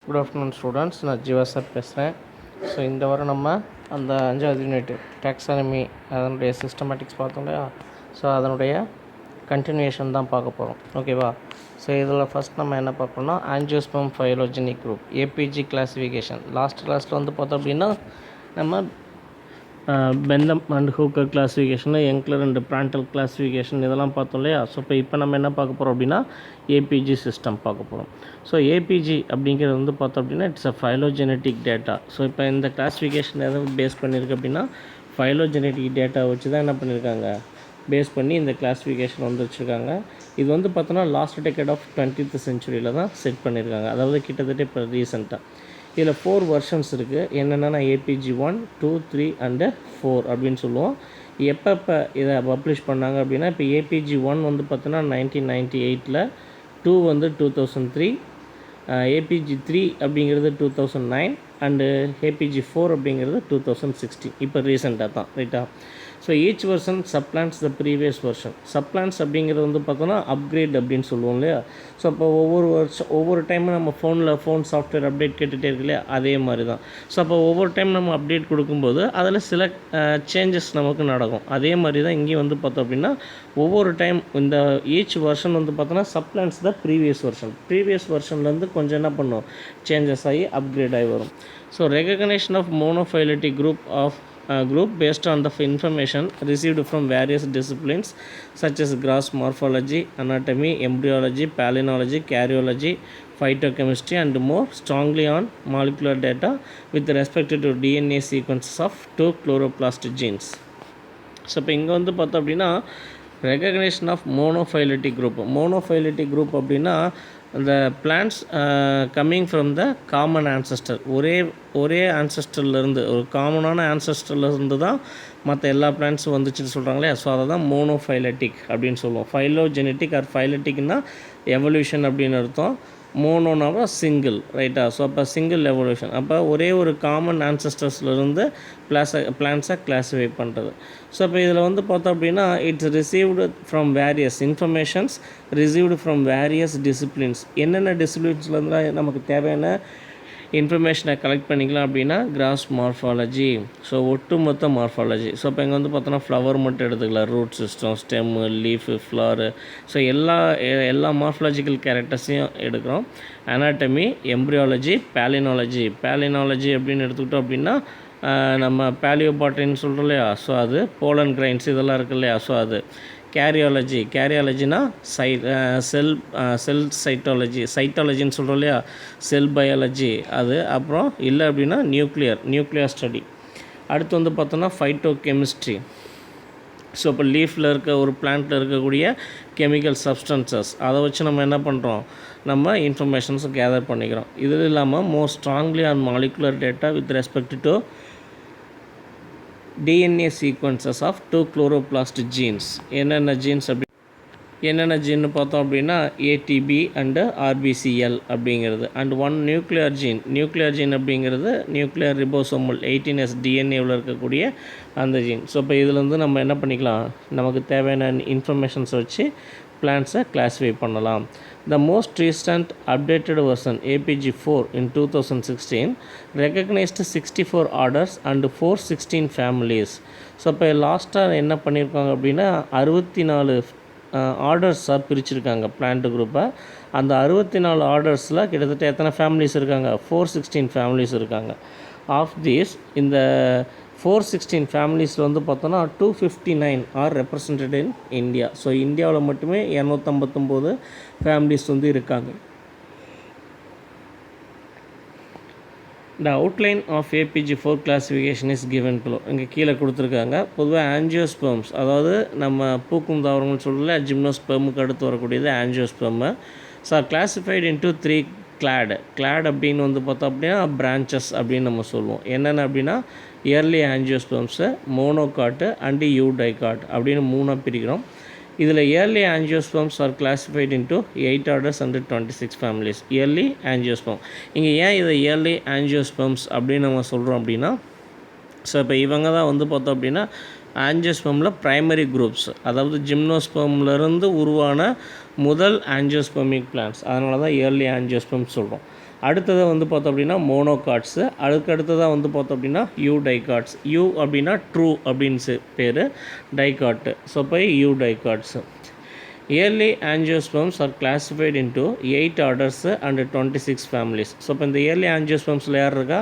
Good afternoon students, நான் Jeeva sir பேசுகிறேன். So இந்த வாரம் நம்ம அந்த 5வது யூனிட் டாக்ஸானமி அதனுடைய சிஸ்டமேட்டிக்ஸ் பார்த்தோம் இல்லையா. ஸோ அதனுடைய கண்டினியூஷன் தான் பார்க்க போகிறோம், ஓகேவா. ஸோ இதில் ஃபஸ்ட் நம்ம என்ன பார்க்கணும்னா angiosperm phylogenetic group APG classification. Last கிளாஸில் வந்து பார்த்தோம் அப்படின்னா நம்ம Bentham and Hooker classification, Engler and Prantl classification இதெல்லாம் பார்த்தோம் இல்லையா. ஸோ இப்போ நம்ம என்ன பார்க்க போகிறோம் அப்படின்னா ஏபிஜி சிஸ்டம் பார்க்க போகிறோம். ஸோ ஏபிஜி அப்படிங்கிறது வந்து பார்த்தோம் அப்படின்னா it's a phylogenetic data. So இப்போ இந்த கிளாஸிஃபிகேஷன் எதாவது பேஸ் பண்ணியிருக்கு அப்படின்னா ஃபைலோஜெனட்டிக் டேட்டா வச்சு தான் என்ன பண்ணியிருக்காங்க, பேஸ் பண்ணி இந்த கிளாஸிஃபிகேஷன் வந்து வச்சுருக்காங்க. இது வந்து பார்த்தோன்னா லாஸ்ட் டெக்கேட் ஆஃப் 20th சென்ச்சுரியில் தான் செட் பண்ணியிருக்காங்க, அதாவது கிட்டத்தட்ட இப்போ ரீசெண்டாக. இதில் 4 வெர்ஷன்ஸ் இருக்குது. என்னென்னா ஏபிஜி 1, 2, 3 அண்டு 4 அப்படின்னு சொல்லுவோம். எப்போ இதை பப்ளிஷ் பண்ணாங்க அப்படின்னா இப்போ ஏபிஜி 1 வந்து பார்த்தோன்னா 1998, 2 வந்து 2003, ஏபிஜி 3 அப்படிங்கிறது 2009 அண்டு ஏபிஜி 4 அப்படிங்கிறது 2016. இப்போ ரீசெண்டாக தான், ரைட்டா. So each version supplants the previous version. Supplants அப்படிங்கிறது வந்து பார்த்தோன்னா அப்கிரேட் அப்படின்னு சொல்லுவோம் இல்லையா. ஸோ அப்போ ஒவ்வொரு டைமும் நம்ம ஃபோன் சாஃப்ட்வேர் அப்டேட் கேட்டுகிட்டே இருக்கு இல்லையா, அதே மாதிரி தான். ஸோ அப்போ ஒவ்வொரு டைம் நம்ம அப்டேட் கொடுக்கும்போது அதில் சில சேஞ்சஸ் நமக்கு நடக்கும். அதே மாதிரி தான் இங்கேயும் வந்து பார்த்தோம் அப்படின்னா ஒவ்வொரு டைம் இந்த ஈச் வெர்ஷன் வந்து பார்த்தோன்னா சப்ளான்ஸ் த ப்ரீவியஸ் வெர்ஷன்லேருந்து கொஞ்சம் என்ன பண்ணும், சேஞ்சஸ் ஆகி அப்கிரேட் ஆகி வரும். So recognition of monophyletic group based on the information received from various disciplines such as gross morphology, anatomy, embryology, palynology, karyology, phytochemistry and more strongly on molecular data with respect to DNA sequences of 2 chloroplast genes. So இப்போ இங்கே வந்து பார்த்தோம் அப்படின்னா recognition of மோனோஃபைலட்டிக் group அப்படின்னா the plants coming from the common ancestor, ஒரே ஆன்சஸ்டர்லேருந்து, ஒரு காமனான ஆன்சஸ்டர்லேருந்து தான் மற்ற எல்லா பிளான்ட்ஸும் வந்துச்சுன்னு சொல்கிறாங்களே. ஸோ அதை தான் மோனோஃபைலட்டிக் அப்படின்னு சொல்லுவோம். ஃபைலோஜெனட்டிக் ஆர் ஃபைலட்டிக்னா எவல்யூஷன் அப்படின்னு அர்த்தம். மோனோனாவா சிங்கிள், ரைட்டா. ஸோ அப்போ சிங்கிள் எவல்யூஷன், அப்போ ஒரே ஒரு காமன் ஆன்சஸ்டர்ஸ்லேருந்து பிளான்ஸை கிளாஸிஃபை பண்ணுறது. ஸோ இப்போ இதில் வந்து பார்த்தோம் அப்படின்னா it's received from various informations received from various disciplines. என்னென்ன டிசிப்ளின்ஸ்லேருந்து நமக்கு தேவையான இன்ஃபர்மேஷனை கலெக்ட் பண்ணிக்கலாம் அப்படின்னா கிராஸ் மார்ஃபாலஜி, ஸோ ஒட்டுமொத்த மார்ஃபாலஜி. ஸோ இப்போ இங்கே வந்து பார்த்தோன்னா ஃப்ளவர் மட்டும் எடுத்துக்கலாம், root system, stem, leaf, flower, so எல்லா மார்ஃபாலஜிக்கல் கேரக்டர்ஸையும் எடுக்கிறோம். அனாட்டமி, எம்ப்ரியாலஜி, பேலினாலஜி அப்படின்னு எடுத்துக்கிட்டோம் அப்படின்னா நம்ம பேலியோபாட்டின்னு சொல்கிறோம் இல்லையா, ஸோ அது போலன் கிரைன்ஸ் இதெல்லாம் இருக்குது இல்லையா, ஸோ அது. கேரியாலஜினா செல் சைட்டாலஜின்னு சொல்கிறோம் இல்லையா, செல் பயாலஜி அது. அப்புறம் இல்லை அப்படின்னா நியூக்ளியர் ஸ்டடி. அடுத்து வந்து பார்த்தோன்னா ஃபைட்டோகெமிஸ்ட்ரி. ஸோ இப்போ லீஃபில் ஒரு பிளான்ட்டில் இருக்கக்கூடிய கெமிக்கல் சப்ஸ்டன்சஸ் அதை வச்சு நம்ம என்ன பண்ணுறோம், நம்ம இன்ஃபர்மேஷன்ஸை கேதர் பண்ணிக்கிறோம். இது இல்லாமல் more strongly on molecular data with respect to DNA sequences of 2 chloroplast genes. என்னென்ன ஜீன்னு பார்த்தோம் அப்படின்னா ATB அண்டு RBCL அப்படிங்கிறது. அண்ட் 1 நியூக்ளியர் ஜீன் அப்படிங்கிறது நியூக்ளியர் ரிபோசோமல் 18S DNAவில் இருக்கக்கூடிய அந்த ஜீன். ஸோ இப்போ இதுலேருந்து நம்ம என்ன பண்ணிக்கலாம், நமக்கு தேவையான இன்ஃபர்மேஷன்ஸ் வச்சு பிளான்ஸை கிளாஸிஃபை பண்ணலாம். The most recent updated version APG4 in 2016 recognized 64 orders and 416 families. So இப்போ லாஸ்ட்டாக என்ன பண்ணியிருக்காங்க அப்படின்னா 64 ஆர்டர்ஸாக பிரிச்சுருக்காங்க பிளான்ட் குரூப்பை. அந்த 64 ஆர்டர்ஸில் கிட்டத்தட்ட எத்தனை ஃபேமிலிஸ் இருக்காங்க, 416 ஃபேமிலிஸ் இருக்காங்க. ஆஃப் தீஸ் இந்த 416 ஃபேமிலிஸில் வந்து பார்த்தோன்னா 259 R represented in India. So இந்தியாவில் மட்டுமே 259 ஃபேமிலிஸ் வந்து இருக்காங்க. The outline of APG4 classification is given below. இங்கே கீழே கொடுத்துருக்காங்க. பொதுவாக ஆஞ்சியோஸ்பெர்ம்ஸ், அதாவது நம்ம பூக்கும் தாவரங்கள்னு சொல்லல, ஜிம்னோஸ்பெர்முக்கு அடுத்து வரக்கூடியது ஆஞ்சியோஸ்பெர்மு. ஸோ கிளாஸிஃபைடு இன்ட்டு 3 கிளாட் அப்படின்னு வந்து பார்த்தோம் அப்படின்னா பிரான்ச்சஸ் அப்படின்னு நம்ம சொல்லுவோம். என்னென்ன அப்படின்னா இயர்லி ஆஞ்சியோஸ்பெர்ம்ஸு, மோனோகாட்டு அண்டு யூடைகாட் அப்படின்னு 3ஆக பிரிக்கிறோம். இதில் early angiosperms are classified into 8 orders and 26 families. Early angiosperm, இங்கே ஏன் இதை இயர்லி ஆஞ்சியோஸ்பெர்ம்ஸ் அப்படின்னு நம்ம சொல்கிறோம் அப்படின்னா, ஸோ இப்போ இவங்க தான் வந்து பார்த்தோம் அப்படின்னா ஆஞ்சியோஸ்பெர்மில் ப்ரைமரி குரூப்ஸ், அதாவது ஜிம்னோஸ்பெர்ம்லேருந்து உருவான முதல் ஆஞ்சியோஸ்பெர்மிக் பிளான்ட்ஸ், அதனால தான் இயர்லி ஆஞ்சியோஸ்பெர்ம் சொல்கிறோம். அடுத்தது வந்து பார்த்தோம் அப்படின்னா மோனோகாட்ஸு. அடுத்ததாக வந்து பார்த்தோம் அப்படின்னா யூ டைகாட்ஸ். யூ அப்படின்னா ட்ரூ அப்படின்னு பேர், டைகாட்டு. ஸோ இப்போ you டைகாட்ஸு. Early angiosperms are classified into 8 orders and 26 families. So இப்போ இந்த இயர்லி ஆஞ்சியோஸ்பம்ஸில் யார் இருக்கா,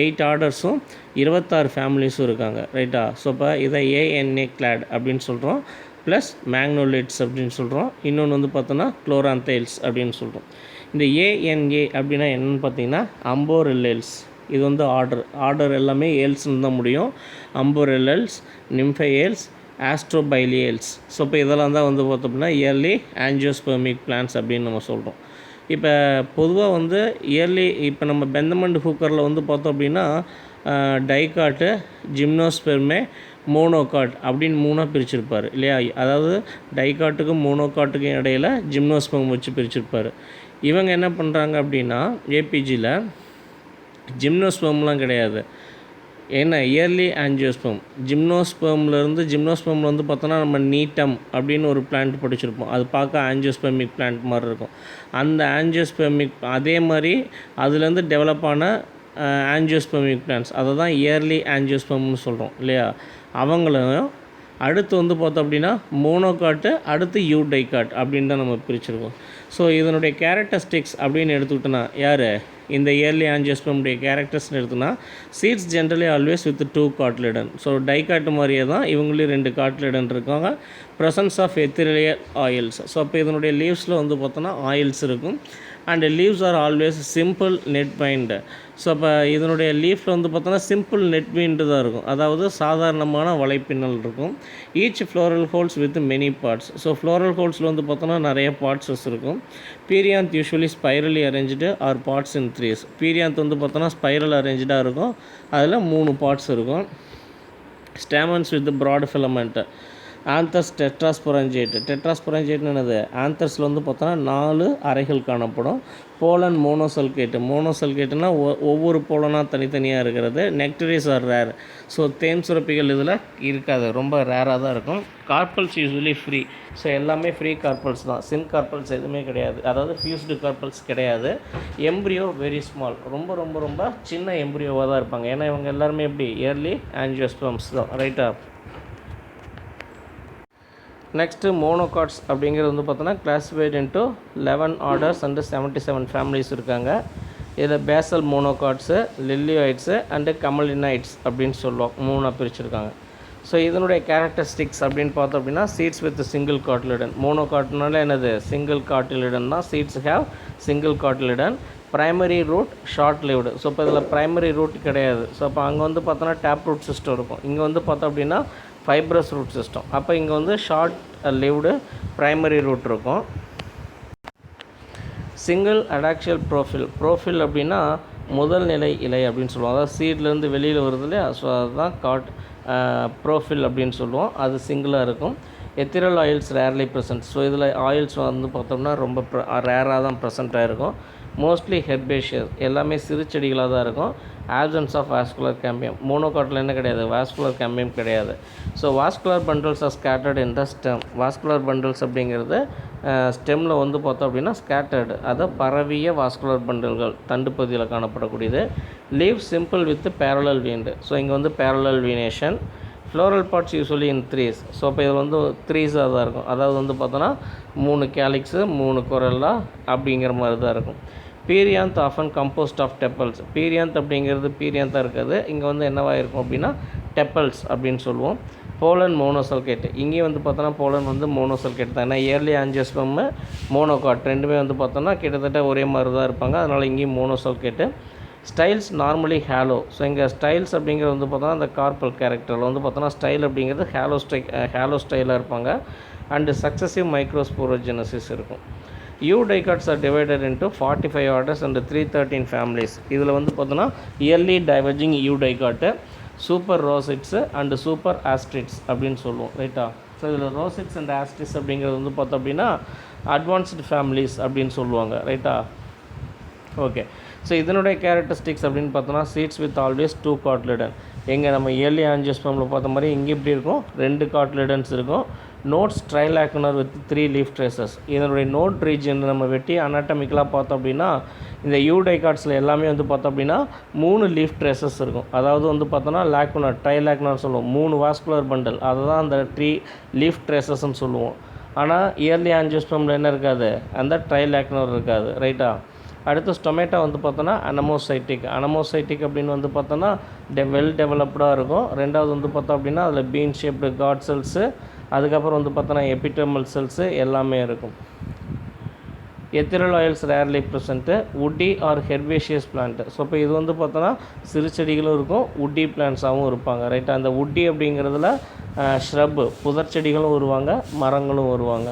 8 ஆர்டர்ஸும் 26 ஃபேமிலிஸும் இருக்காங்க, ரைட்டா. ஸோ இப்போ இதை ஏஎன்ஏ கிளாட் அப்படின்னு சொல்கிறோம், ப்ளஸ் மேக்னோலிட்ஸ் அப்படின்னு சொல்கிறோம். இன்னொன்று வந்து பார்த்தோன்னா குளோராந்தைல்ஸ் அப்படின்னு சொல்கிறோம். இந்த ஏஎன்ஏ அப்படின்னா என்னென்னு பார்த்தீங்கன்னா அம்போரில்லெல்ஸ். இது வந்து ஆர்டர் எல்லாமே ஏல்ஸ்ன்னு தான் முடியும். அம்போரில்லெல்ஸ், நிம்ஃபையல்ஸ், ஆஸ்ட்ரோபைலியல்ஸ். ஸோ இப்போ இதெல்லாம் தான் வந்து பார்த்தோம் அப்படின்னா இயர்லி ஆஞ்சியோஸ்பெர்மிக் பிளான்ஸ் அப்படின்னு நம்ம சொல்கிறோம். இப்போ பொதுவாக வந்து இயர்லி இப்போ நம்ம பெந்தமண்ட் ஹூக்கரில் வந்து பார்த்தோம் அப்படின்னா டைகாட்டு, ஜிம்னோஸ்பெர்மே, மோனோகாட் அப்படின்னு 3ஆக பிரிச்சிருப்பார் இல்லையா. அதாவது டைகாட்டுக்கும் மோனோகாட்டுக்கும் இடையில் ஜிம்னோஸ்பெர்ம் வச்சு பிரிச்சிருப்பார். இவங்க என்ன பண்ணுறாங்க அப்படின்னா ஏபிஜியில் ஜிம்னோஸ்பெர்ம்லாம் கிடையாது, ஏன்னா இயர்லி ஆஞ்சியோஸ்பெர்ம். ஜிம்னோஸ்பெர்மில் வந்து பார்த்தோன்னா நம்ம நீட்டம் அப்படின்னு ஒரு பிளான்ட் படிச்சிருப்போம். அது பார்க்க ஆஞ்சியோஸ்பெர்மிக் பிளான்ட் மாதிரி இருக்கும். அந்த ஆஞ்சியோஸ்பெர்மிக் அதே மாதிரி அதுலேருந்து டெவலப் ஆன ஆஞ்சியோஸ்பெர்மிக் பிளான்ட்ஸ், அதை தான் இயர்லி ஆஞ்சியோஸ்பெர்ம்னு சொல்கிறோம் இல்லையா. அவங்களும் அடுத்து வந்து பார்த்தோம் அப்படின்னா மோனோகாட்டு, அடுத்து யூ டைகாட் அப்படின்னு தான் நம்ம பிரிச்சிருக்கோம். ஸோ இதனுடைய கேரக்டரிஸ்டிக்ஸ் அப்படின்னு எடுத்துக்கிட்டோன்னா யார், இந்த இயர்லி ஆஞ்சியோஸ்பெர்முடைய கேரக்டர்ஸ்னு எடுத்தோன்னா seeds generally always with 2 cotyledon. So dicot மாதிரியே தான் இவங்களையும் 2 காட்லிடன் இருக்காங்க. Presence of ethereal oils. So அப்போ இதனுடைய லீவ்ஸில் வந்து பார்த்தோன்னா ஆயில்ஸ் இருக்கும். And leaves are always simple net veined. So அப்போ இதனுடைய லீஃபில் வந்து பார்த்தோன்னா சிம்பிள் நெட் பைண்டு தான் இருக்கும், அதாவது சாதாரணமான வலைப்பின்னல் இருக்கும். Each floral whorls with many parts. So floral ஹோல்ஸில் வந்து பார்த்தோன்னா நிறைய பார்ட்ஸஸ் இருக்கும். Perianth usually spirally arranged or parts in 3s. Perianth வந்து பார்த்தோன்னா ஸ்பைரல் அரேஞ்சாக இருக்கும், அதில் 3 பார்ட்ஸ் இருக்கும். Stamens with broad filament. Anthers tetrasporangiate. டெட்ராஸ்பொரஞ்சேட்னு என்னது, ஆந்தர்ஸில் வந்து பார்த்தோன்னா 4 அறைகள் காணப்படும். போலன் மோனோசல்கேட்டு. மோனோசல்கேட்டுனா ஒவ்வொரு போலனாக தனித்தனியாக இருக்கிறது. நெக்டரிஸ் ஆர் ரேர். ஸோ தேன் சுரப்பிகள் இதில் இருக்காது, ரொம்ப ரேராக தான் இருக்கும். Carpals usually free. ஸோ எல்லாமே ஃப்ரீ கார்பல்ஸ் தான், சின் கார்பல்ஸ் எதுவுமே கிடையாது, அதாவது ஃபியூஸ்டு கார்பல்ஸ் கிடையாது. எம்ப்ரியோ வெரி ஸ்மால், ரொம்ப ரொம்ப ரொம்ப சின்ன எம்ப்ரியோவாக தான் இருப்பாங்க. ஏன்னா இவங்க எல்லாருமே எப்படி இயர்லி ஆஞ்சியோஸ்பெர்ம்ஸ் தான், ரைட்டா. நெக்ஸ்ட்டு மோனோகாட்ஸ் அப்படிங்கிறது வந்து பார்த்தோன்னா classified into 11 orders and 77 families இருக்காங்க. இதில் பேசல் மோனோகாட்ஸு, லில்லியாய்ட்ஸு அண்டு கமலினைட்ஸ் அப்படின்னு சொல்லுவோம், 3ஆக பிரிச்சுருக்காங்க. ஸோ இதனுடைய கேரக்டரிஸ்டிக்ஸ் அப்படின்னு பார்த்தோம் அப்படின்னா சீட்ஸ் வித் சிங்கிள் காட்லிடன். மோனோகாட்னால என்னது, சிங்கிள் காட்லிடன் தான். Seeds have single cotyledon. Primary root short lived. So இப்போ இதில் ப்ரைமரி ரூட் கிடையாது. ஸோ அப்போ அங்கே வந்து பார்த்தோன்னா டேப் ரூட் சிஸ்டம் இருக்கும், இங்கே வந்து பார்த்தோம் அப்படின்னா ஃபைப்ரஸ் ரூட் சிஸ்டம். அப்போ இங்கே வந்து ஷார்ட் லிவ்டு ப்ரைமரி ரூட் இருக்கும். சிங்கிள் அடாக்ஷியல் ப்ரோஃபில் அப்படின்னா முதல் நிலை இலை அப்படின்னு சொல்லுவோம், அதாவது சீட்லேருந்து வெளியில் வருது இல்லையா. ஸோ அதுதான் ப்ரோஃபில் அப்படின்னு சொல்லுவோம், அது சிங்கிளாக இருக்கும். Ethereal oils rarely present. So இதில் ஆயில்ஸ் வந்து பார்த்தோம்னா ரொம்ப ரேராக தான் ப்ரெசண்ட்டாக இருக்கும். மோஸ்ட்லி ஹெர்பேஷியஸ், எல்லாமே சிறு செடிகளாக தான் இருக்கும். Absence of vascular cambium. மோனோகாட்டில் என்ன கிடையாது, வாஸ்குலர் கேம்பியம் கிடையாது. So vascular bundles are scattered in the stem. Vascular bundles அப்படிங்கிறது ஸ்டெம்மில் வந்து பார்த்தோம் அப்படின்னா ஸ்கேட்டர்டு, அதை பரவிய வாஸ்குலர் பண்டல்கள் தண்டு பகுதியில் காணப்படக்கூடியது. Leave simple with parallel veined. So இங்கே வந்து parallel venation. Floral parts usually in 3s. So இப்போ இதில் வந்து 3ஸாக தான் இருக்கும், அதாவது வந்து பார்த்தோன்னா 3 கேலிக்ஸு 3 கொரல்லா அப்படிங்கிற மாதிரி தான் இருக்கும். Perianth often composed of டெப்பல்ஸ். Perianth அப்படிங்கிறது பீரியாந்தாக இருக்காது, இங்கே வந்து என்னவாக இருக்கும் அப்படின்னா டெப்பல்ஸ் அப்படின்னு சொல்லுவோம். போலன் மோனோசல்கேட். இங்கேயும் வந்து பார்த்தோன்னா போலன் வந்து மோனோசல்கேட் தான். ஏன்னா இயர்லி ஆஞ்சியோஸ்பெர்ம், மோனோகாட் ரெண்டுமே வந்து பார்த்தோன்னா கிட்டத்தட்ட ஒரே மாதிரி தான் இருப்பாங்க, அதனால் இங்கேயும் monosulcate. Styles normally hollow. So இங்கே ஸ்டைல்ஸ் அப்படிங்கிறது வந்து பார்த்தோன்னா அந்த கார்பல் கேரக்டரில் வந்து பார்த்தோன்னா ஸ்டைல் அப்படிங்கிறது ஹேலோ ஸ்டைலாக இருப்பாங்க. அண்டு சக்ஸசிவ் மைக்ரோஸ்போரோஜெனசிஸ் இருக்கும். Eudicots are divided into 45 orders and 313 families. இதில் வந்து பார்த்தோன்னா early diverging eudicot, super rosids and super asterids அப்படின்னு சொல்லுவோம், ரைட்டா. ஸோ இதில் ரோசிட்ஸ் அண்ட் ஆஸ்ட்ரிட்ஸ் அப்படிங்கிறது வந்து பார்த்தோம் அப்படின்னா அட்வான்ஸ்டு ஃபேமிலிஸ் அப்படின்னு சொல்லுவாங்க, ரைட்டா. ஓகே. ஸோ இதனுடைய கேரக்டரிஸ்டிக்ஸ் அப்படின்னு பார்த்தோன்னா சீட்ஸ் வித் ஆல்வேஸ் 2 காட்லிடன். எங்கே நம்ம இயர்லி ஆஞ்சியோஸ்பெர்மில் பார்த்த மாதிரி இங்கே இப்படி இருக்கும், 2 காட்லிடன்ஸ் இருக்கும். Nodes trilacunar with 3 leaf traces. இதனுடைய நோட் ரீஜன் நம்ம வெட்டி அனாட்டமிக்கலாக பார்த்தோம் அப்படின்னா இந்த யூடைகாட்ஸில் எல்லாமே வந்து பார்த்தோம் அப்படின்னா 3 லீஃப் ட்ரேசஸ் இருக்கும். அதாவது வந்து பார்த்தோன்னா லேக்குனர் ட்ரைலாக்குனர் சொல்லுவோம், 3 வாஸ்குலர் பண்டல், அதை தான் அந்த 3 லீஃப் ட்ரேசஸ்ன்னு சொல்லுவோம். ஆனால் இயர்லி ஆஞ்சியோஸ்பெர்மில் என்ன இருக்காது, அந்த ட்ரைலாக்குனர் இருக்காது. ரைட்டா? அடுத்து ஸ்டொமேட்டா வந்து பார்த்தோன்னா அனமோசைட்டிக் அப்படின்னு வந்து பார்த்தோன்னா வெல் டெவலப்டாக இருக்கும். ரெண்டாவது வந்து பார்த்தோம் அப்படின்னா அதில் பீன் ஷேப்டு காட் செல்ஸு, அதுக்கப்புறம் வந்து பார்த்தோன்னா எபிடெர்மல் செல்ஸு எல்லாமே இருக்கும். Ethereal oils rarely present, woody or herbaceous plant. So இப்போ இது வந்து பார்த்தோன்னா சிறு செடிகளும் இருக்கும், வுட்டி பிளான்ட்ஸாகவும் இருப்பாங்க. ரைட்டாக? அந்த வுட்டி அப்படிங்கிறதுல ஷ்ரப்பு புதர் செடிகளும் வருவாங்க, மரங்களும் வருவாங்க.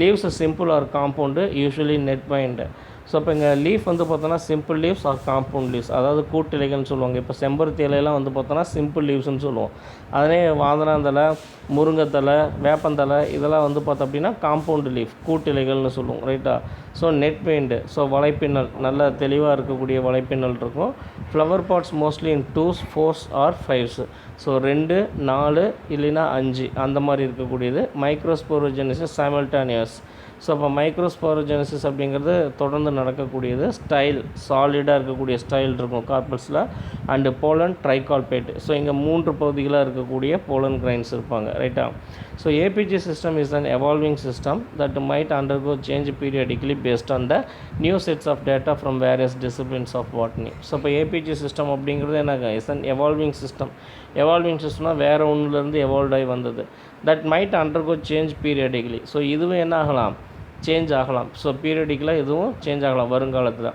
Leaves simple are compound, usually net veined. So இப்போ இங்கே லீஃப் வந்து பார்த்தோன்னா simple leaves are compound leaves, அதாவது கூட்டிலைகள்னு சொல்லுவாங்க. இப்போ செம்பருத்தி இலையெல்லாம் வந்து பார்த்தோன்னா சிம்பிள் லீவ்ஸ்னு சொல்லுவோம். அதே வாதனாந்தலை, முருங்கைத்தலை, வேப்பந்தலை இதெல்லாம் வந்து பார்த்தோம் அப்படின்னா காம்பவுண்டு லீஃப், கூட்டிலைகள்னு சொல்லுவோம். ரைட்டா? ஸோ நெட் பெயிண்டு, ஸோ வலைப்பின்னல், நல்ல தெளிவாக இருக்கக்கூடிய வலைப்பின்னல் இருக்கும். Flower parts mostly in 2s, 4s or 5s. So 2, 4 இல்லைன்னா 5 அந்த மாதிரி இருக்கக்கூடியது. Microsporogenesis simultaneous. ஸோ அப்போ மைக்ரோஸ்போரோஜெனிசிஸ் அப்படிங்கிறது தொடர்ந்து நடக்கக்கூடியது. ஸ்டைல் சாலிடாக இருக்கக்கூடிய ஸ்டைல் இருக்கும் கார்பல்ஸில். And pollen tricolpate. ஸோ இங்கே 3 பகுதிகளாக இருக்கக்கூடிய போலன் கிரைன்ஸ் இருப்பாங்க. ரைட்டா? So APG system is an evolving system that might undergo change periodically based on the new sets of data from various disciplines of botany. So இப்போ APG system அப்படிங்கிறது என்ன, is an evolving system. Evolving சிஸ்டம்னால் வேறு ஒன்றுலேருந்து evolve ஆகி வந்தது. That might undergo change periodically. So இதுவும் என்ன ஆகலாம், சேஞ்ச் ஆகலாம். ஸோ பீரியடிக்கலாக இதுவும் சேஞ்ச் ஆகலாம் வருங்காலத்தில்.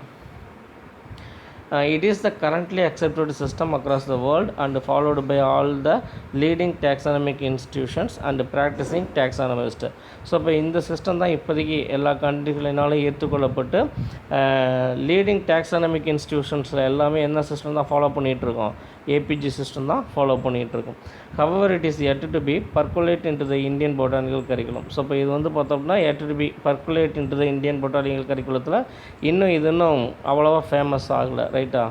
It is the currently accepted system across the world and followed by all the leading taxonomic institutions and practicing taxonomists. So இப்போ இந்த சிஸ்டம் தான் இப்போதைக்கு எல்லா கண்ட்ரிகளினாலும் ஏற்றுக்கொள்ளப்பட்டு லீடிங் டாக்ஸானமிக் இன்ஸ்டிடியூஷன்ஸில் எல்லாமே என்ன சிஸ்டம் தான் ஃபாலோ பண்ணிகிட்ருக்கோம், ஏபிஜி சிஸ்டம் தான் ஃபாலோ பண்ணிகிட்ருக்கோம். However, it is yet to be percolate into the Indian botanical curriculum. So இப்போ இது வந்து பார்த்தோம்னா yet to be percolate into the Indian botanical curriculumத்தில் இன்னும் அவ்வளோவா ஃபேமஸ் ஆகலை. ரைட்டா?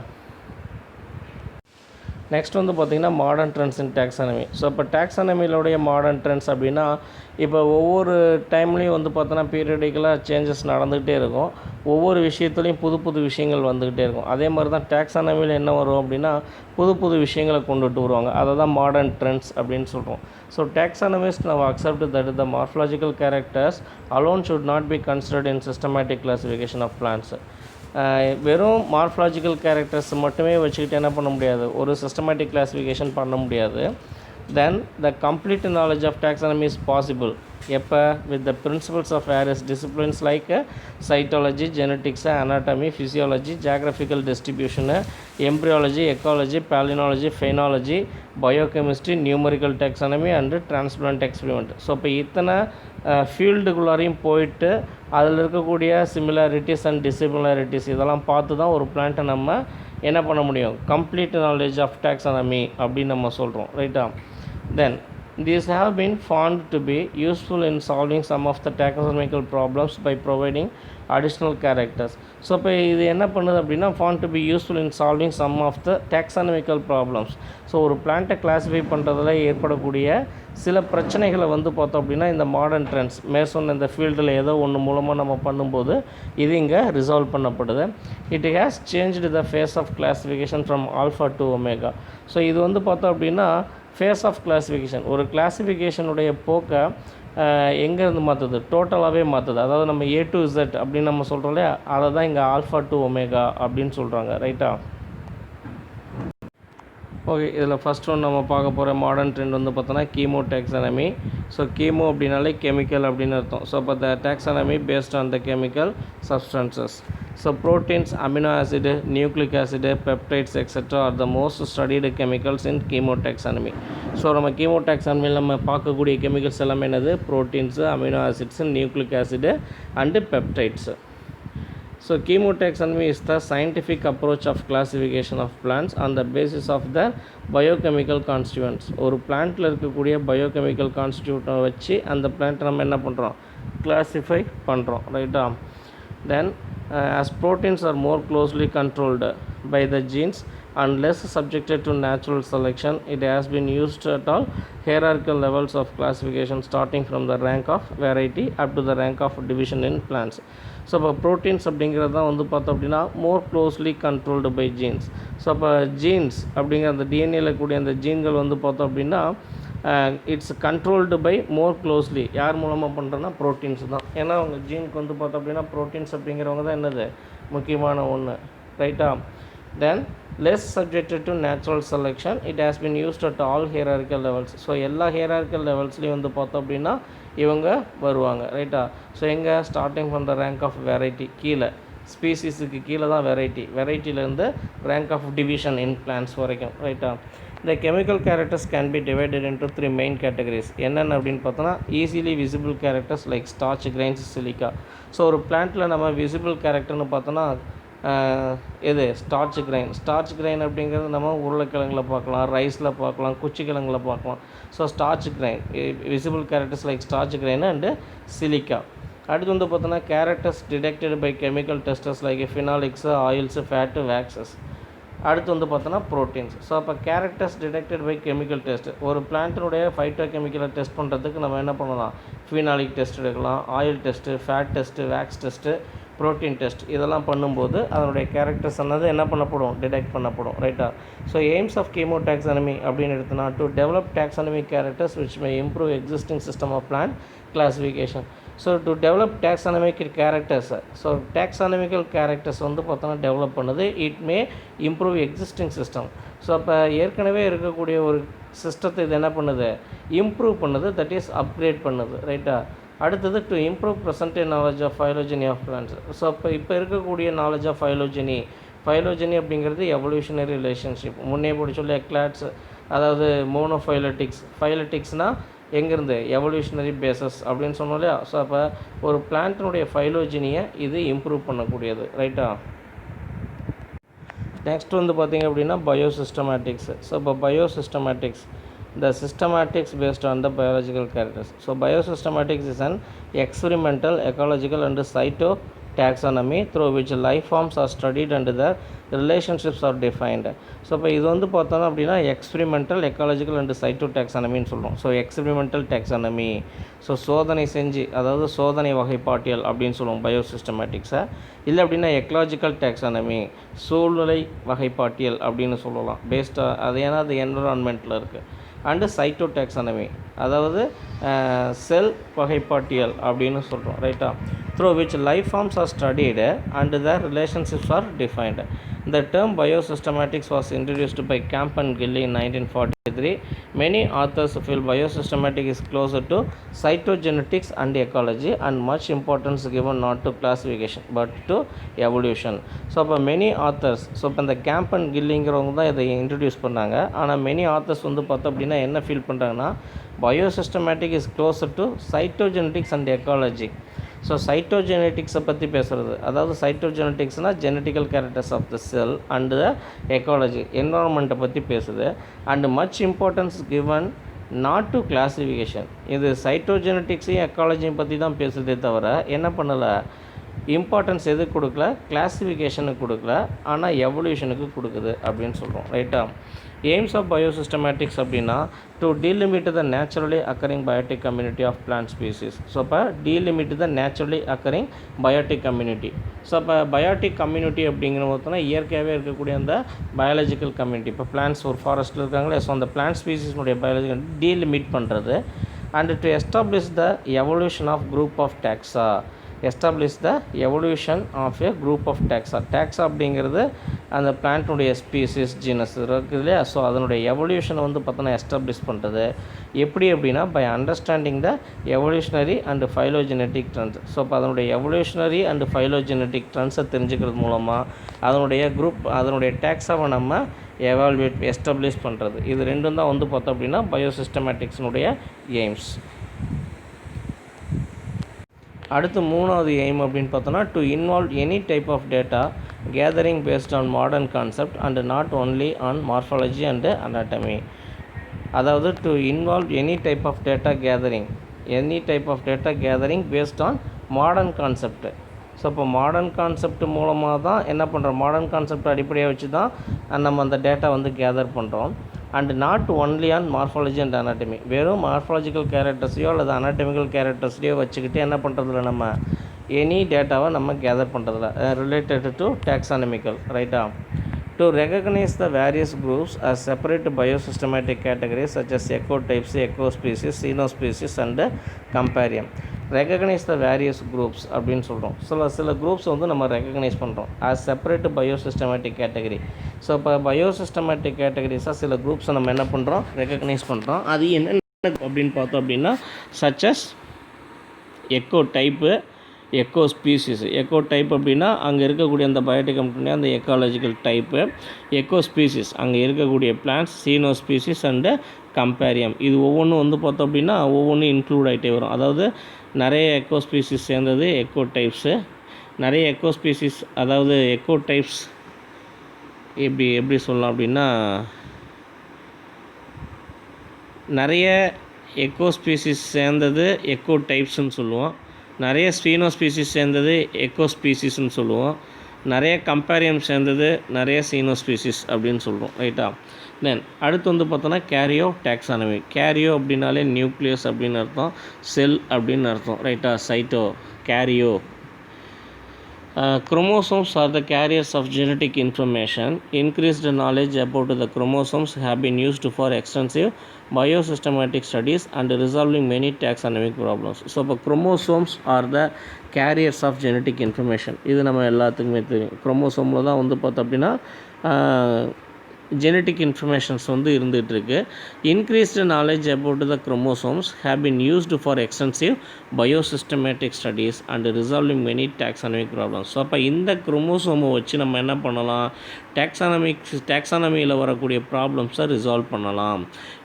நெக்ஸ்ட் வந்து பார்த்திங்கன்னா மாடர்ன் ட்ரெண்ட்ஸ் இன் டாக்ஸானமி. ஸோ இப்போ டாக்ஸானமியிலுடைய மாடர்ன் ட்ரெண்ட்ஸ் அப்படின்னா இப்போ ஒவ்வொரு டைம்லேயும் வந்து பார்த்தோன்னா பீரியடிக்கலாக சேஞ்சஸ் நடந்துகிட்டே இருக்கும். ஒவ்வொரு விஷயத்துலையும் புது விஷயங்கள் வந்துக்கிட்டே இருக்கும். அதே மாதிரி தான் டாக்ஸானமியில் என்ன வரும் அப்படின்னா புது விஷயங்களை கொண்டுட்டு வருவாங்க. அதை தான் மாடர்ன் ட்ரெண்ட்ஸ் அப்படின்னு சொல்கிறோம். So taxonomist now accept that the morphological characters alone should not be considered in systematic classification of plants. வெறும் மார்ஃபலாஜிக்கல் கேரக்டர்ஸ் மட்டுமே வச்சுக்கிட்டு என்ன பண்ண முடியாது, ஒரு சிஸ்டமேட்டிக் கிளாஸிஃபிகேஷன் பண்ண முடியாது. Then the complete knowledge of taxonomy is possible எப்போ, with the principles of various disciplines like cytology, genetics, anatomy, physiology, geographical distribution, embryology, ecology, palynology, phenology, biochemistry, numerical taxonomy and transplant experiment. So இப்போ இத்தனை ஃபீல்டுக்குள்ளாரையும் போயிட்டு அதில் இருக்கக்கூடிய similarities and dissimilarities இதெல்லாம் பார்த்து தான் ஒரு பிளான்ட்டை நம்ம என்ன பண்ண முடியும், கம்ப்ளீட் நாலேஜ் ஆஃப் டாக்ஸானமி அப்படின்னு நம்ம சொல்கிறோம். ரைட்டா? தென் these have been found to be useful in solving some of the taxonomical problems by providing additional characters. So இப்போ இது என்ன பண்ணுது அப்படின்னா found to be useful in solving some of the taxonomical problems. So ஒரு பிளான்ட்டை classify பண்ணுறதுல ஏற்படக்கூடிய சில பிரச்சனைகளை வந்து பார்த்தோம் அப்படின்னா இந்த மாடர்ன் ட்ரெண்ட்ஸ் மேசோன் இந்த ஃபீல்டில் ஏதோ ஒன்று மூலமாக நம்ம பண்ணும்போது இது இங்கே ரிசால்வ் பண்ணப்படுது. It has changed the face of classification from alpha to omega. So இது வந்து பார்த்தோம் அப்படின்னா ஃபேஸ் ஆஃப் கிளாஸிஃபிகேஷன், ஒரு கிளாஸிஃபிகேஷனுடைய போக்கை எங்கேருந்து மாற்றுது, டோட்டலாகவே மாற்றுது. அதாவது நம்ம A to Z அப்படின்னு நம்ம சொல்கிறோம் இல்லையா, அதை தான் இங்கே ஆல்ஃபா டு ஒமேகா அப்படின்னு சொல்கிறாங்க. ரைட்டா? ஓகே, இதில் ஃபஸ்ட் ஒன் நம்ம பார்க்க போகிற மாடர்ன் ட்ரெண்ட் வந்து பார்த்தோன்னா கீமோ டாக்ஸானமி. ஸோ கீமோ அப்படின்னாலே கெமிக்கல் அப்படின்னு அர்த்தம். ஸோ இப்போ the taxonomy based on the chemical substances. So proteins, amino acid, nucleic acid, peptides etcetera are the most studied chemicals in chemotaxonomy. So நம்ம கீமோ டாக்ஸானமியில் நம்ம பார்க்கக்கூடிய கெமிக்கல்ஸ் எல்லாமே என்னது, proteins, amino acids, nucleic acid and peptides. So chemotaxonomy is the scientific approach of classification of plants on the basis of the biochemical constituents. ஒரு பிளான்ட்டில் இருக்கக்கூடிய biochemical கான்ஸ்டியூட்டை வச்சு அந்த பிளான்ட்டை நம்ம என்ன பண்ணுறோம், கிளாஸிஃபை பண்ணுறோம். ரைட்டா? தென் as proteins are more closely controlled by the genes and less subjected to natural selection, it has been used at all hierarchical levels of classification, starting from the rank of variety up to the rank of division in plants. So இப்போ proteins அப்படிங்கிறது தான் வந்து பார்த்தோம் அப்படின்னா more closely controlled by genes. So அப்போ genes அப்படிங்கிற அந்த டிஎன்ஏல கூடிய அந்த ஜீன்கள் வந்து பார்த்தோம் அப்படின்னா it's controlled by more closely. யார் மூலமாக பண்ணுறோன்னா ப்ரோட்டீன்ஸ் தான். ஏன்னா அவங்க ஜீனுக்கு வந்து பார்த்தோம் அப்படின்னா ப்ரோட்டீன்ஸ் அப்படிங்கிறவங்க தான் என்னது முக்கியமான ஒன்று, ரைட்டா. தென் less subjected to natural selection, it has been used at all hierarchical levels. So எல்லா hierarchical levelsலேயும் வந்து பார்த்தோம் அப்படின்னா இவங்க வருவாங்க, ரைட்டா. ஸோ எங்கே starting from the rank of variety, கீழே ஸ்பீசிஸுக்கு கீழே தான் வெரைட்டிலேருந்து rank of division in plants வரைக்கும், ரைட்டா. இந்த chemical characters can be divided into 3 main categories. என்னென்ன அப்படின்னு பார்த்தோன்னா easily visible characters like starch, grains, silica. So ஒரு பிளான்ட்டில் நம்ம விசிபிள் கேரக்டர்னு பார்த்தோன்னா இது ஸ்டார்ச் கிரைன் அப்படிங்கிறது நம்ம உருளைக்கிழங்கில் பார்க்கலாம், ரைஸில் பார்க்கலாம், குச்சிக்கிழங்கில் பார்க்கலாம். So starch grain visible characters like starch grain and silica. அடுத்து வந்து பார்த்தோன்னா characters detected by chemical testers like phenolics, oils, fat, waxes. அடுத்து வந்து பார்த்தோன்னா ப்ரோட்டீன்ஸ். ஸோ அப்போ characters detected by chemical test, ஒரு பிளான்ட்டினுடைய ஃபைட்டோ கெமிக்கலை டெஸ்ட் பண்ணுறதுக்கு நம்ம என்ன பண்ணலாம், ஃபினாலிக் டெஸ்ட் எடுக்கலாம், oil test, fat test, wax test, protein test. இதெல்லாம் பண்ணும்போது அதனுடைய கேரக்டர்ஸ் என்னது என்ன பண்ணப்படும், டிடெக்ட் பண்ணப்படும், ரைட்டா. So aims of chemotaxonomy அப்படின்னு எடுத்தோன்னா to develop taxonomic characters which may improve existing system of plant classification. So to develop taxonomic characters, so taxonomical characters வந்து பார்த்தோன்னா டெவலப் பண்ணுது, it may improve existing system. So அப்போ ஏற்கனவே இருக்கக்கூடிய ஒரு சிஸ்டத்தை இது என்ன பண்ணுது, இம்ப்ரூவ் பண்ணுது, தட் இஸ் அப்கிரேட் பண்ணுது, ரைட்டா. அடுத்தது to improve present knowledge of phylogeny of plants. So இப்போ இருக்கக்கூடிய நாலேஜ் ஆஃப் ஃபைலோஜெனி அப்படிங்கிறது எவல்யூஷனரி ரிலேஷன்ஷிப். முன்னே போட்டு சொல்லி எக்லாட்ஸ், அதாவது ஃபைலட்டிக்ஸ்னால் எங்கேருந்து எவல்யூஷனரி பேசஸ் அப்படின்னு சொன்னோம் இல்லையா. ஸோ அப்போ ஒரு பிளான்ட்டினுடைய ஃபைலோஜெனியை இது இம்ப்ரூவ் பண்ணக்கூடியது, ரைட்டா. நெக்ஸ்ட் வந்து பார்த்திங்க அப்படின்னா பயோசிஸ்டமேட்டிக்ஸ். ஸோ இப்போ பயோசிஸ்டமேட்டிக்ஸ், the systematics based on the biological characters. So biosystematics is an experimental, ecological and cytotaxonomy through which life forms are studied and their relationships are defined. So இப்போ இது வந்து பார்த்தோன்னா அப்படின்னா எக்ஸ்பிரிமெண்டல், எக்காலஜிக்கல் அண்டு சைட்டோடாக்ஸானமின்னு சொல்லுவோம். So experimental taxonomy, so சோதனை செஞ்சு, அதாவது சோதனை வகைப்பாட்டியல் அப்படின்னு சொல்லுவோம் பயோசிஸ்டமேட்டிக்ஸை. இல்லை அப்படின்னா எக்கலாஜிக்கல் டாக்ஸானமி, சூழ்நிலை வகைப்பாட்டியல் அப்படின்னு சொல்லலாம். பேஸ்டாக அது ஏன்னா அது என்விரான்மெண்ட்டில் இருக்குது. அண்டு சைட்டோடாக்ஸானமி, அதாவது செல் வகைப்பாட்டியல் அப்படின்னு சொல்கிறோம், ரைட்டா. Through which life forms are studied and the relationships are defined. The term biosystematics was introduced by Camp and Gilly in 1943. Many authors feel biosystematic is closer to cytogenetics and ecology and much importance given not to classification but to evolution. So அப்போ many authors, so இப்போ இந்த camp and கில்லிங்கிறவங்க தான் இதை introduce பண்ணாங்க. ஆனால் many authors வந்து பார்த்தோம் அப்படின்னா என்ன ஃபீல் பண்ணுறாங்கன்னா biosystematic is closer to cytogenetics and ecology. So சைட்டோஜெனட்டிக்ஸை பற்றி பேசுகிறது, அதாவது சைட்டோஜெனட்டிக்ஸ்னால் genetical characters of the cell and the ecology, என்வரான்மெண்ட்டை பற்றி பேசுது. And much importance given not to classification. இது சைட்டோஜெனட்டிக்ஸையும் எக்காலஜியும் பற்றி தான் பேசுதே தவிர என்ன பண்ணலை, இம்பார்ட்டன்ஸ் எதுக்கு கொடுக்கல, கிளாஸிஃபிகேஷனுக்கு கொடுக்கல, ஆனால் எவல்யூஷனுக்கு கொடுக்குது அப்படின்னு சொல்கிறோம், ரைட்டா. எய்ம்ஸ் ஆஃப் பயோசிஸ்டமேட்டிக்ஸ் அப்படின்னா to delimit the naturally occurring biotic community of plant species. So அப்போ delimit the naturally occurring biotic community. So அப்போ பயோட்டிக் கம்யூனிட்டி அப்படிங்கிற பார்த்தோன்னா இயற்கையாகவே இருக்கக்கூடிய அந்த பயாலஜிக்கல் கம்யூனிட்டி. இப்போ பிளான்ட்ஸ் ஒரு ஃபாரஸ்ட்டில் இருக்காங்களே, ஸோ அந்த பிளான்ட் ஸ்பீசிஸ்னுடைய பயாலஜிக்கல் டீலிமிட் பண்ணுறது. And to establish the evolution of group of taxa, establish the evolution of a group of taxa. Taxa அப்படிங்கிறது அந்த பிளான்ட்டுடைய ஸ்பீசிஸ், ஜீனஸ் இருக்குது இல்லையா. ஸோ அதனுடைய எவல்யூஷனை வந்து பார்த்தோன்னா எஸ்டாப்ளிஷ் பண்ணுறது எப்படி அப்படின்னா by understanding the evolutionary and phylogenetic trends. So இப்போ அதனுடைய எவல்யூஷனரி அண்டு ஃபைலோஜெனட்டிக் ட்ரெண்ட்ஸை தெரிஞ்சுக்கிறது மூலமாக அதனுடைய குரூப், அதனுடைய டாக்ஸாவை நம்ம எஸ்டாப்ளிஷ் பண்ணுறது. இது ரெண்டும் தான் வந்து பார்த்தோம் அப்படின்னா பயோசிஸ்டமேட்டிக்ஸினுடைய எய்ம்ஸ். அடுத்து மூணாவது எய்ம் அப்படின்னு பார்த்தோன்னா to involve any type of data gathering based on modern concept and not only on morphology and anatomy. அதாவது to involve any type of data gathering based on modern concept. So இப்போ modern concept மூலமாக தான் என்ன பண்ணுறோம், modern concept அடிப்படையாக வச்சு தான் நம்ம அந்த டேட்டா வந்து கேதர் பண்ணுறோம். And not only on morphology and anatomy, வெறும் மார்ஃபாலஜிக்கல் கேரக்டர்ஸையோ அல்லது அனாட்டமிக்கல் கேரக்டர்ஸையோ வச்சுக்கிட்டு என்ன பண்ணுறதில்ல, நம்ம எனி டேட்டாவை நம்ம கேதர் பண்ணுறதில்ல ரிலேட்டட் டு டாக்ஸானமிக்கல், ரைட்டா. To recognize the various groups as separate biosystematic categories such as ecotypes, ecospecies, xenospecies and comparium. Recognize the various groups அப்படின்னு சொல்கிறோம். சில குரூப்ஸ் வந்து நம்ம ரெக்கக்னைஸ் பண்ணுறோம் as separate biosystematic category. So இப்போ பயோசிஸ்டமேட்டிக் கேட்டகரிஸாக சில குரூப்ஸை நம்ம என்ன பண்ணுறோம், ரெக்கக்னைஸ் பண்ணுறோம். அது என்னென்ன அப்படின்னு பார்த்தோம் அப்படின்னா such as ecotype, ecospecies. Ecotype அப்படின்னா அங்கே இருக்கக்கூடிய அந்த பயோட்டிக் கம்பெனி அந்த எக்காலஜிக்கல் டைப்பு. எக்கோ ஸ்பீசிஸ் அங்கே இருக்கக்கூடிய plants, coenospecies and comparium. இது ஒவ்வொன்றும் வந்து பார்த்தோம் அப்படின்னா ஒவ்வொன்றும் இன்க்ளூட் ஆகிட்டே வரும். அதாவது நிறைய எக்கோ ஸ்பீசிஸ் சேர்ந்தது எக்கோ டைப்ஸு, நிறைய எக்கோ ஸ்பீசிஸ் அதாவது எக்கோ டைப்ஸ் எப்படி சொல்லலாம் அப்படின்னா நிறைய எக்கோ ஸ்பீசிஸ் சேர்ந்தது எக்கோ டைப்ஸ்ன்னு சொல்லுவோம். நிறைய ஸ்பீனோ ஸ்பீசிஸ் சேர்ந்தது எக்கோ ஸ்பீசிஸ்ன்னு சொல்லுவோம். நிறைய கம்பேரியம் சேர்ந்தது நிறைய சீனோ ஸ்பீசிஸ் அப்படின்னு சொல்கிறோம், ரைட்டா. தென் அடுத்து வந்து பார்த்தோன்னா கேரியோ டாக்ஸானமி. கேரியோ அப்படின்னாலே நியூக்ளியஸ் அப்படின்னு அர்த்தம், செல் அப்படின்னு அர்த்தம், ரைட்டா. சைட்டோ, கேரியோ. Chromosomes are the carriers of genetic information. Increased knowledge about the chromosomes have been used for extensive biosystematic studies and resolving many taxonomic problems. So, chromosomes are the carriers of genetic information. இது நம்ம எல்லாத்துக்குமே தெரியும். குரோமோசோமில் தான் வந்து பார்த்தோம் அப்படின்னா genetic informations வந்து இருந்துகிட்ருக்கு. Increased knowledge about the chromosomes have been used for extensive biosystematic studies and resolving many taxonomic problems. So அப்போ இந்த குரோமோசோமை வச்சு நம்ம என்ன பண்ணலாம், டாக்ஸானமியில் வரக்கூடிய ப்ராப்ளம்ஸை ரிசால்வ் பண்ணலாம்.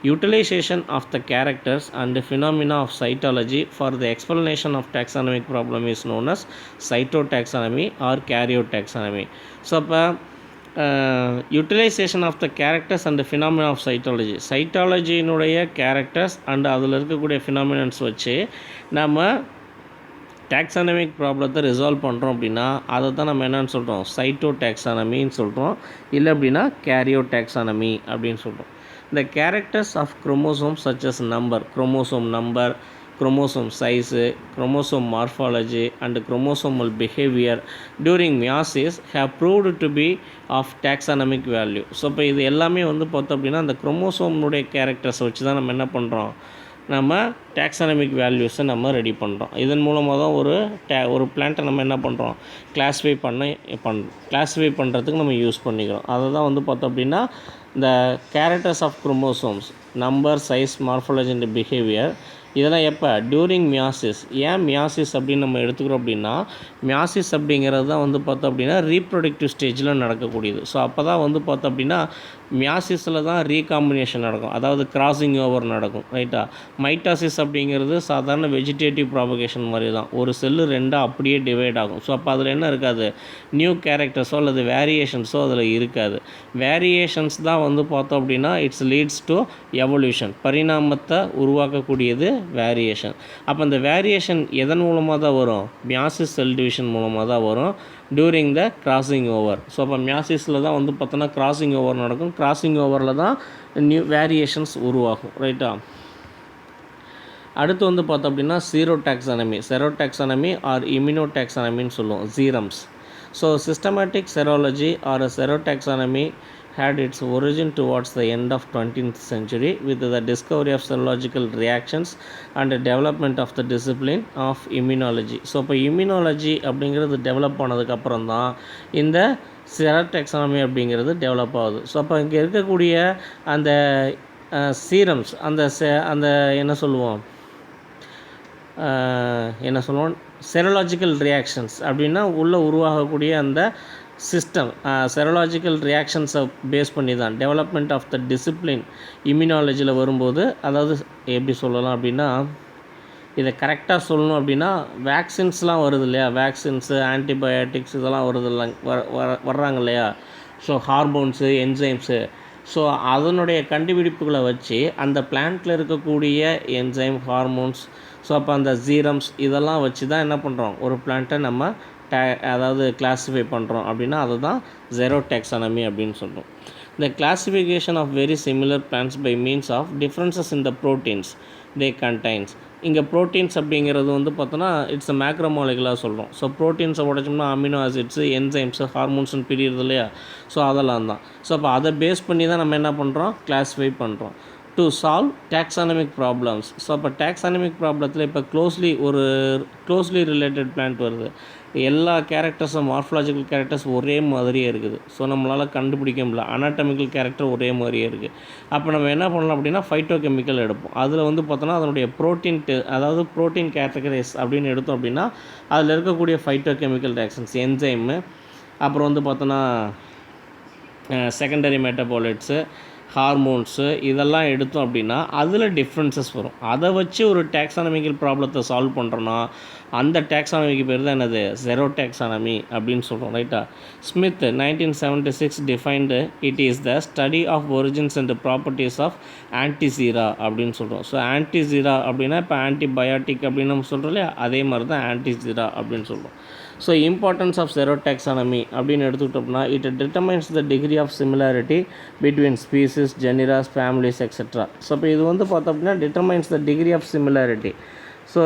Utilisation of the characters and phenomena of cytology for the explanation of taxonomic problem is known as cytotaxonomy or karyotaxonomy. So அப்போ utilisation of the characters and phenomena of cytology, சைட்டாலஜியினுடைய characters and அதில் இருக்கக்கூடிய ஃபினாமினன்ஸ் வச்சு நம்ம taxonomic ப்ராப்ளத்தை resolve பண்ணுறோம் அப்படின்னா அதை தான் நம்ம என்னென்னு சொல்கிறோம், சைட்டோ டாக்ஸானமின்னு சொல்கிறோம். இல்லை அப்படின்னா கேரியோ டாக்ஸானமி அப்படின்னு சொல்கிறோம். இந்த characters of chromosome such as number, chromosome number, chromosome size, chromosome morphology and chromosomal behavior during meiosis have proved to be of taxonomic value. So இப்போ இது எல்லாமே வந்து பார்த்தோம் அப்படின்னா அந்த குரோமோசோம்னுடைய கேரக்டர்ஸை வச்சு தான் நம்ம என்ன பண்ணுறோம், நம்ம டாக்ஸானமிக் வேல்யூஸை நம்ம ரெடி பண்ணுறோம். இதன் மூலமாக தான் ஒரு பிளான்ட்டை நம்ம என்ன பண்ணுறோம், கிளாஸிஃபை பண்ணுறதுக்கு நம்ம யூஸ் பண்ணிக்கிறோம். அதை தான் வந்து பார்த்தோம் அப்படின்னா இந்த characters of chromosomes, number, size, morphology and behaviour. இதெல்லாம் எப்போ, டியூரிங் மியாசிஸ். ஏன் மியாசிஸ் அப்படின்னு நம்ம எடுத்துக்கிறோம் அப்படின்னா மியாசிஸ் அப்படிங்கிறது தான் வந்து பார்த்தோம் அப்படின்னா ரீப்ரொடக்டிவ் ஸ்டேஜில் நடக்கக்கூடியது. ஸோ அப்போ தான் வந்து பார்த்தோம் அப்படின்னா மியாசிஸில் தான் ரீகாம்பினேஷன் நடக்கும், அதாவது கிராசிங் ஓவர் நடக்கும், ரைட்டா. மைட்டாசிஸ் அப்படிங்கிறது சாதாரண வெஜிடேட்டிவ் ப்ராபகேஷன் மாதிரி தான், ஒரு செல்லு ரெண்டாக அப்படியே டிவைட் ஆகும். ஸோ அப்போ அதில் என்ன இருக்காது, நியூ கேரக்டர்ஸோ அல்லது வேரியேஷன்ஸோ அதில் இருக்காது. வேரியேஷன்ஸ் தான் வந்து பார்த்தோம் அப்படின்னா இட்ஸ் லீட்ஸ் டு எவல்யூஷன், பரிணாமத்தை உருவாக்கக்கூடியது வேரியேஷன். அப்போ அந்த வேரியேஷன் எதன் மூலமாக தான் வரும், மியாசிஸ் செல் டிவிஷன் மூலமாக தான் வரும் during the crossing over. So அப்போ மியாசிஸில் தான் வந்து பார்த்தோன்னா கிராசிங் ஓவர் நடக்கும், கிராசிங் ஓவரில் தான் நியூ வேரியேஷன்ஸ் உருவாகும், ரைட்டா. அடுத்து வந்து பார்த்தோம் அப்படின்னா செரோடாக்ஸானமி ஆர் இம்யூனோடாக்ஸானமின்னு சொல்லுவோம், serums. So systematic serology or serotaxonomy had its origin towards the end of 20th century with the discovery of serological reactions and the development of the discipline of immunology. So இப்போ immunology அப்படிங்கிறது develop ஆனதுக்கப்புறம் தான் இந்த செரோடாக்ஸானமி அப்படிங்கிறது develop ஆகுது. So அப்போ இங்கே இருக்கக்கூடிய அந்த சீரம்ஸ், அந்த என்ன சொல்லுவோம் செரோலாஜிக்கல் ரியாக்ஷன்ஸ் அப்படின்னா உள்ளே உருவாகக்கூடிய அந்த சிஸ்டம், செரோலாஜிக்கல் ரியாக்ஷன்ஸை பேஸ் பண்ணி தான் டெவலப்மெண்ட் ஆஃப் த டிசிப்ளின் இம்யூனாலஜியில் வரும்போது, அதாவது எப்படி சொல்லலாம் அப்படின்னா இதை கரெக்டாக சொல்லணும் அப்படின்னா வேக்சின்ஸ்லாம் வருது இல்லையா, வேக்சின்ஸு, ஆன்டிபயோட்டிக்ஸ் இதெல்லாம் வருது இல்லை, வர்றாங்க இல்லையா. ஸோ ஹார்மோன்ஸு, என்சைம்ஸு, ஸோ அதனுடைய கண்டுபிடிப்புகளை வச்சு அந்த பிளான்ட்டில் இருக்கக்கூடிய என்சைம், ஹார்மோன்ஸ், ஸோ அப்போ அந்த சீரம்ஸ் இதெல்லாம் வச்சு தான் என்ன பண்ணுறோம், ஒரு பிளான்ட்டை நம்ம அதாவது கிளாஸிஃபை பண்ணுறோம் அப்படின்னா அதுதான் ஜெரோ டாக்ஸானமி அப்படின்னு சொல்கிறோம். The classification of very similar plants by means of differences in the proteins they contains. இங்கே ப்ரோட்டீன்ஸ் அப்படிங்கிறது வந்து பார்த்தோன்னா இட்ஸ் மேக்ரோமாலிகுலாக சொல்கிறோம். ஸோ ப்ரோட்டீன்ஸை உடைச்சோம்னா அமினோ ஆசிட்ஸு, என்சைம்ஸு, ஹார்மோன்ஸ்னு பிரியுறது இல்லையா? ஸோ அதெல்லாம் தான். ஸோ அப்போ அதை பேஸ் பண்ணி தான் நம்ம என்ன பண்ணுறோம், கிளாஸிஃபை பண்ணுறோம் to solve taxonomic problems. So அப்போ டாக்ஸானமிக் ப்ராப்ளத்தில் இப்போ க்ளோஸ்லி ரிலேட்டட் பிளான்ட் வருது. எல்லா கேரக்டர்ஸும் மார்ஃபலாஜிக்கல் கேரக்டர்ஸ் ஒரே மாதிரியே இருக்குது. ஸோ நம்மளால் கண்டுபிடிக்க முடியல. அனாட்டமிக்கல் கேரக்டர் ஒரே மாதிரியே இருக்குது. அப்போ நம்ம என்ன பண்ணலாம் அப்படின்னா ஃபைட்டோ கெமிக்கல் எடுப்போம். அதில் வந்து பார்த்தோன்னா அதனுடைய அதாவது ப்ரோட்டீன் கேட்டகரிஸ் அப்படின்னு எடுத்தோம் அப்படின்னா அதில் இருக்கக்கூடிய ஃபைட்டோ கெமிக்கல் ரியாக்ஷன்ஸ், என்சைமு, அப்புறம் வந்து பார்த்தோன்னா செகண்டரி மெட்டபாலைட்ஸு, ஹார்மோன்ஸு இதெல்லாம் எடுத்தோம் அப்படின்னா அதில் டிஃப்ரென்சஸ் வரும். அதை வச்சு ஒரு டாக்ஸானமிக்கல் ப்ராப்ளத்தை சால்வ் பண்ணுறோன்னா அந்த டாக்ஸானமிக்கு பேர் தான் என்னது, ஜெரோ டாக்ஸானமி அப்படின்னு சொல்கிறோம். ரைட்டா? Smith 1976 defined it is the study of origins and properties of antisera அப்படின்னு சொல்கிறோம். ஸோ ஆன்டிசீரா அப்படின்னா இப்போ ஆன்டிபயாட்டிக் அப்படின்னு நம்ம சொல்கிறோம் இல்லையா, அதே மாதிரி தான் ஆன்டிசீரா அப்படின்னு சொல்கிறோம். So importance of sero taxonomy அப்படின்னு எடுத்துக்கிட்டோம்னா it determines the degree of similarity between species, genera, families etcetera. So இப்போ இது வந்து பார்த்தோம் அப்படின்னா determines the degree of similarity. So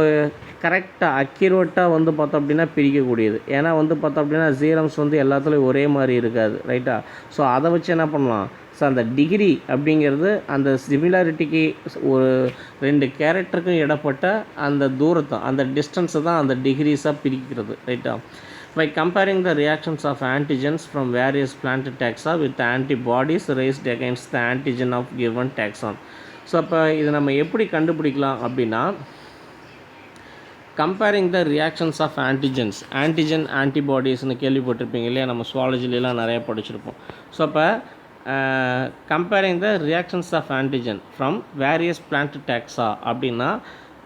கரெக்டாக அக்யூரேட்டாக வந்து பார்த்தோம் அப்படின்னா பிரிக்கக்கூடியது. ஏன்னா வந்து பார்த்தோம் அப்படின்னா ஜீரம்ஸ் வந்து எல்லாத்துலேயும் ஒரே மாதிரி இருக்காது. ரைட்டா? ஸோ அதை வச்சு என்ன பண்ணலாம், ஸோ அந்த டிகிரி அப்படிங்கிறது அந்த சிமிலாரிட்டிக்கு ஒரு ரெண்டு கேரக்டருக்கும் இடப்பட்ட அந்த தூரத்தை, அந்த டிஸ்டன்ஸை தான் அந்த டிகிரிஸாக பிரிக்கிறது. ரைட்டா? By comparing the reactions of antigens from various plant taxa with antibodies raised against the antigen of given taxon. So அப்போ இதை நம்ம எப்படி கண்டுபிடிக்கலாம் அப்படின்னா comparing the reactions of antigen ஆன்டிபாடிஸ்னு கேள்விப்பட்டிருப்பீங்க இல்லையா, நம்ம சுவாலஜிலாம் நிறைய படிச்சிருப்போம். ஸோ அப்போ comparing the reactions of antigen from various plant taxa அப்படின்னா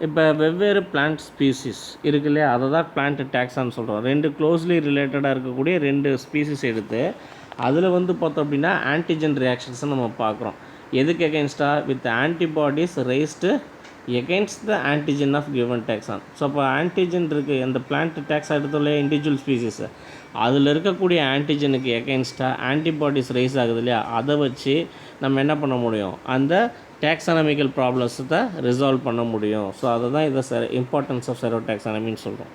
இப்போ வெவ்வேறு பிளான்ட் ஸ்பீசிஸ் இருக்கு இல்லையா, அதை தான் பிளான்ட் டாக்ஸான்னு சொல்கிறோம். ரெண்டு க்ளோஸ்லி ரிலேட்டடாக இருக்கக்கூடிய ரெண்டு ஸ்பீசிஸ் எடுத்து அதில் வந்து பார்த்தோம் அப்படின்னா ஆன்டிஜன் ரியாக்ஷன்ஸை நம்ம பார்க்குறோம். எதுக்கு எகென்ஸ்டாக, with antibodies raised against the antigen of given taxon. So அப்போ ஆன்டிஜன் இருக்குது அந்த பிளான்ட் டாக்ஸா எடுத்துள்ள இண்டிவிஜுவல் ஸ்பீசிஸு, அதில் இருக்கக்கூடிய ஆன்டிஜனுக்கு எகென்ஸ்டாக ஆன்டிபாடிஸ் ரைஸ் ஆகுது இல்லையா, அதை வச்சு நம்ம என்ன பண்ண முடியும், அந்த டாக்ஸானமிக்கல் ப்ராப்ளம்ஸை ரிசால்வ் பண்ண முடியும். ஸோ அதை தான் இதை இம்பார்ட்டன்ஸ் ஆஃப் ஜெரோ டாக்ஸானமின்னு சொல்கிறோம்.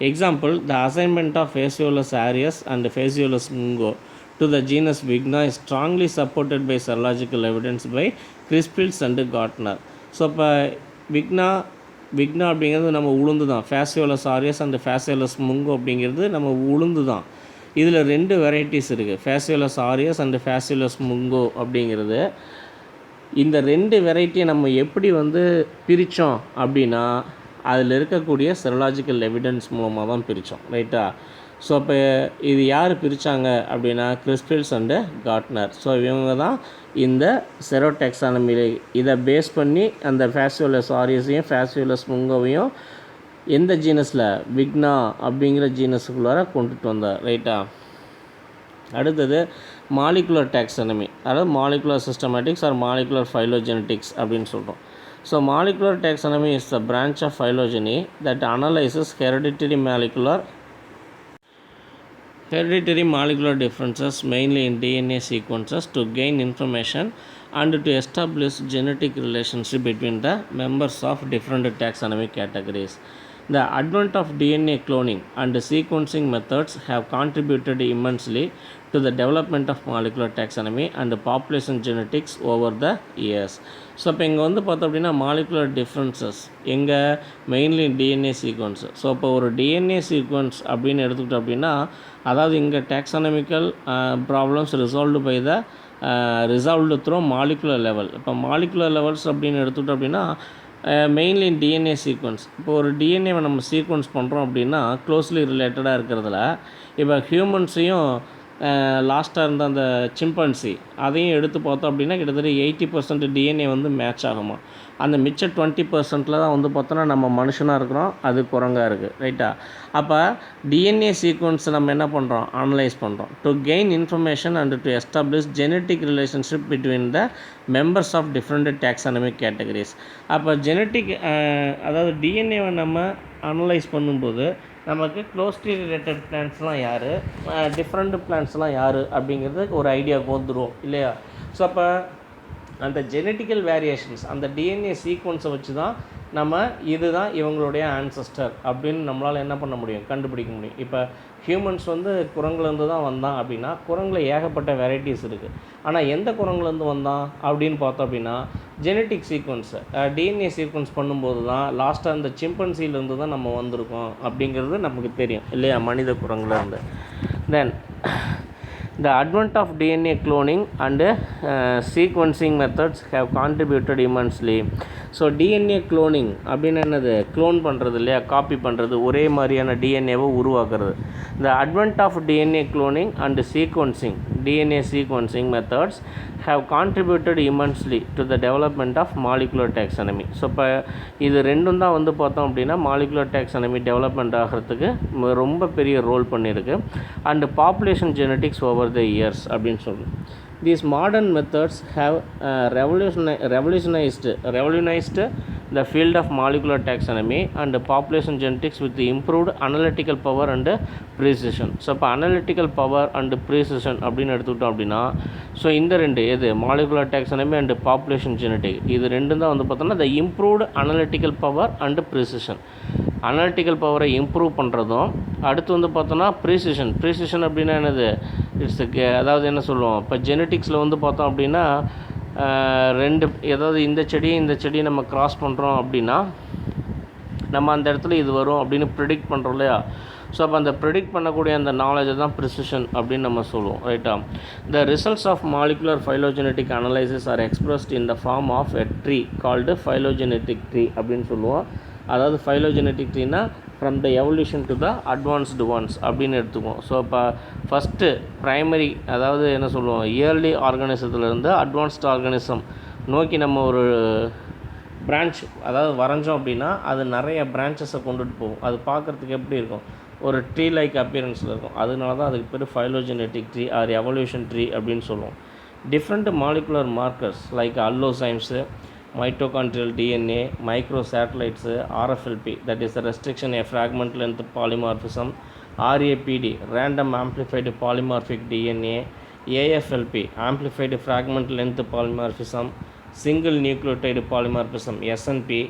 Example, the assignment of Phaseolus aureus and Phaseolus mungo to the genus Vigna is strongly supported by serological evidence by Crispils and Gartner. So இப்போ விக்னா அப்படிங்கிறது நம்ம உளுந்து தான். ஃபேசியோலஸ் ஆரியஸ் அண்ட் ஃபேசியோலஸ் முங்கோ அப்படிங்கிறது நம்ம உளுந்து தான். இதில் ரெண்டு வெரைட்டிஸ் இருக்குது, ஃபேசியோலஸ் ஆரியஸ் அண்ட் ஃபேசியோலஸ் முங்கோ அப்படிங்கிறது. இந்த ரெண்டு வெரைட்டியை நம்ம எப்படி வந்து பிரித்தோம் அப்படின்னா அதில் இருக்கக்கூடிய செரலாஜிக்கல் எவிடன்ஸ் மூலமாக தான் பிரித்தோம். ரைட்டா? ஸோ அப்போ இது யார் பிரித்தாங்க அப்படின்னா கிறிஸ்பில்ஸ் அண்டு கார்ட்னர். ஸோ இவங்க தான் இந்த ஜெரோ டாக்ஸானமி இதை பேஸ் பண்ணி அந்த ஃபேசியோலஸ் ஆரியஸையும் ஃபேசியோலஸ் முங்கோவையும் எந்த ஜீனஸில், விக்னா அப்படிங்கிற ஜீனஸுக்குள்ளார கொண்டுட்டு வந்தார். ரைட்டா? அடுத்தது மாலிகுலர் டாக்ஸானமி, அதாவது molecular systematics or molecular phylogenetics அப்படின்னு சொல்கிறோம். So molecular taxonomy is the branch of phylogeny that analyses hereditary molecular differences mainly in DNA sequences to gain information and to establish genetic relationship between the members of different taxonomic categories. The advent of DNA cloning and sequencing methods have contributed immensely to the development of molecular taxonomy and population genetics over the years. So இப்போ இங்கே வந்து பார்த்தோம் அப்படின்னா molecular differences எங்கே, mainly DNA sequence. So இப்போ ஒரு DNA sequence அப்படின்னு எடுத்துக்கிட்டோம் அப்படின்னா அதாவது இங்கே taxonomical problems resolved through molecular level. இப்போ மாலிகுலர் லெவல்ஸ் அப்படின்னு எடுத்துக்கிட்டோம் அப்படின்னா மெயின்லி டிஎன்ஏ சீக்வன்ஸ். இப்போ ஒரு டிஎன்ஏவை நம்ம சீக்வன்ஸ் பண்ணுறோம் அப்படின்னா க்ளோஸ்லி ரிலேட்டடாக இருக்கிறதுல இப்போ ஹியூமன்ஸையும் லாஸ்ட்டாக இருந்த அந்த சிம்பன்சி அதையும் எடுத்து பார்த்தோம் அப்படின்னா கிட்டத்தட்ட 80% டிஎன்ஏ வந்து மேட்ச் ஆகுமா. அந்த மிச்ச 20% தான் வந்து பார்த்தோன்னா நம்ம மனுஷனாக இருக்கிறோம், அது குரங்காக இருக்குது. ரைட்டா? அப்போ டிஎன்ஏ சீக்வன்ஸ் நம்ம என்ன பண்ணுறோம், அனலைஸ் பண்ணுறோம் to gain information and to establish genetic relationship between the members of different taxonomic categories. அப்போ ஜெனட்டிக் அதாவது டிஎன்ஏவை நம்ம அனலைஸ் பண்ணும்போது நமக்கு க்ளோஸ்லி ரிலேட்டட் பிளான்ட்ஸ்லாம் யார், டிஃப்ரெண்ட் பிளான்ட்ஸ்லாம் யார் அப்படிங்கிறது ஒரு ஐடியாவுக்கு வந்துடும் இல்லையா. ஸோ அப்போ அந்த ஜெனட்டிக்கல் வேரியேஷன்ஸ், அந்த டிஎன்ஏ சீக்வன்ஸை வச்சு தான் நம்ம இதுதான் இவங்களுடைய ஆன்சஸ்டர் அப்படின்னு நம்மளால் என்ன பண்ண முடியும், கண்டுபிடிக்க முடியும். இப்போ ஹியூமன்ஸ் வந்து குரங்குலேருந்து தான் வந்தான் அப்படின்னா குரங்கில் ஏகப்பட்ட வெரைட்டிஸ் இருக்குது. ஆனால் எந்த குரங்குலேருந்து வந்தான் அப்படின்னு பார்த்தோம் அப்படின்னா ஜெனட்டிக் சீக்வன்ஸை டிஎன்ஏ சீக்வன்ஸ் பண்ணும்போது தான் லாஸ்ட்டாக அந்த சிம்பன்சிலேருந்து தான் நம்ம வந்திருக்கோம் அப்படிங்கிறது நமக்கு தெரியும் இல்லையா, மனித குரங்குலேருந்து. தென் the advent of DNA cloning and sequencing methods have contributed immensely. So DNA cloning அப்படின்னு என்னது, க்ளோன் பண்ணுறது இல்லையா, காப்பி பண்ணுறது, ஒரே மாதிரியான டிஎன்ஏவை உருவாக்குறது. the advent of DNA cloning and DNA sequencing methods have contributed immensely to the development of molecular taxonomy. So இப்போ இது ரெண்டும் தான் வந்து பார்த்தோம் அப்படின்னா மாலிகுலர் டாக்ஸானமி டெவலப்மெண்ட் ஆகிறதுக்கு ரொம்ப பெரிய ரோல் பண்ணியிருக்கு. And population genetics over the years அப்படின்னு சொல்லணும். These modern methods have revolutionized the field of molecular taxonomy and population genetics with the improved analytical power and precision. So இப்போ analytical power and ப்ரீசிஷன் அப்படின்னு எடுத்துக்கிட்டோம் அப்படின்னா so இந்த ரெண்டு எது molecular taxonomy and population genetic இது ரெண்டும் தான் வந்து பார்த்தோம்னா the improved analytical power and precision. Analytical பவரை இம்ப்ரூவ் பண்ணுறதும் அடுத்து வந்து பார்த்தோன்னா ப்ரீசிஷன் அப்படின்னா என்னது, அதாவது என்ன சொல்லுவோம், இப்போ ஜெனட்டிக்ஸில் வந்து பார்த்தோம் அப்படின்னா ரெண்டு ஏதாவது இந்த செடியை நம்ம கிராஸ் பண்ணுறோம் அப்படின்னா நம்ம அந்த இடத்துல இது வரும் அப்படின்னு ப்ரிடிக்ட் பண்ணுறோம் இல்லையா. ஸோ அப்போ அந்த ப்ரிடிக்ட் பண்ணக்கூடிய அந்த நாலேஜை தான் ப்ரிசிஷன் அப்படின்னு நம்ம சொல்லுவோம் ரைட்டா. The results of molecular phylogenetic analysis are expressed in the form of a tree called phylogenetic tree அப்படின்னு சொல்லுவோம். அதாவது ஃபைலோஜெனட்டிக் ட்ரீனா from the evolution to the advanced ones அப்படின்னு எடுத்துக்குவோம். ஸோ இப்போ ஃபஸ்ட்டு ப்ரைமரி அதாவது என்ன சொல்லுவோம் இயர்லி ஆர்கானிசத்துலேருந்து அட்வான்ஸ்டு ஆர்கானிசம் நோக்கி நம்ம ஒரு பிரான்ச் அதாவது வரைஞ்சோம் அப்படின்னா அது நிறைய பிரான்ச்சஸை கொண்டுட்டு போகும். அது பார்க்குறதுக்கு எப்படி இருக்கும், ஒரு ட்ரீ லைக் அப்பியரன்ஸில் இருக்கும். அதனால தான் அதுக்கு பேர் phylogenetic tree or evolution tree அப்படின்னு சொல்லுவோம். Different molecular markers like allozymes, mitochondrial DNA, microsatellites, RFLP that is the restriction a fragment length polymorphism, RAPD random amplified polymorphic DNA, AFLP amplified fragment length polymorphism, single nucleotide polymorphism SNP,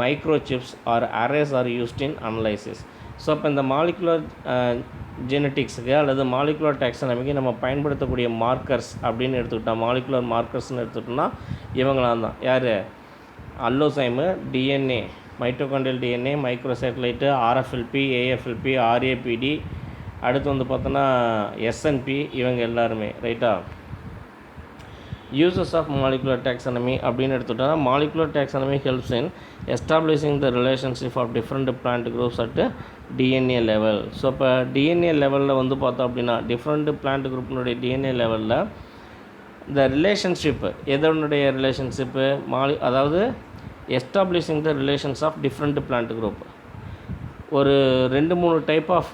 microchips or arrays are used in analysis. So அப்போ இந்த molecular ஜெனட்டிக்ஸுக்கு அல்லது molecular டாக்ஸானமிக்கு நம்ம பயன்படுத்தக்கூடிய markers அப்படின்னு எடுத்துக்கிட்டோம், molecular மார்க்கர்ஸ்னு எடுத்துக்கிட்டோம்னா இவங்களாம் தான் யார், அல்லோசைமு, டிஎன்ஏ, மைட்டோகாண்ட்ரியல் டிஎன்ஏ, மைக்ரோசேட்டலைட்டு, ஆர்எஃப்எல்பி, ஏஎஃப்எல்பி, ஆர்ஏபிடி, அடுத்து வந்து பார்த்தோன்னா எஸ்என்பி, இவங்க எல்லாருமே ரைட்டா. யூசஸ் ஆஃப் மாலிகுலர் டாக்ஸானமி அப்படின்னு எடுத்துட்டோம்னா molecular taxonomy helps in establishing the relationship of different plant groups at DNA level. So இப்போ டிஎன்ஏ லெவலில் வந்து பார்த்தோம் அப்படின்னா டிஃப்ரெண்ட் பிளான்ட் குரூப்பினுடைய டிஎன்ஏ லெவலில் இந்த ரிலேஷன்ஷிப்பு எதனுடைய ரிலேஷன்ஷிப்பு அதாவது establishing the relations of different plant group. ஒரு 2-3 டைப் ஆஃப்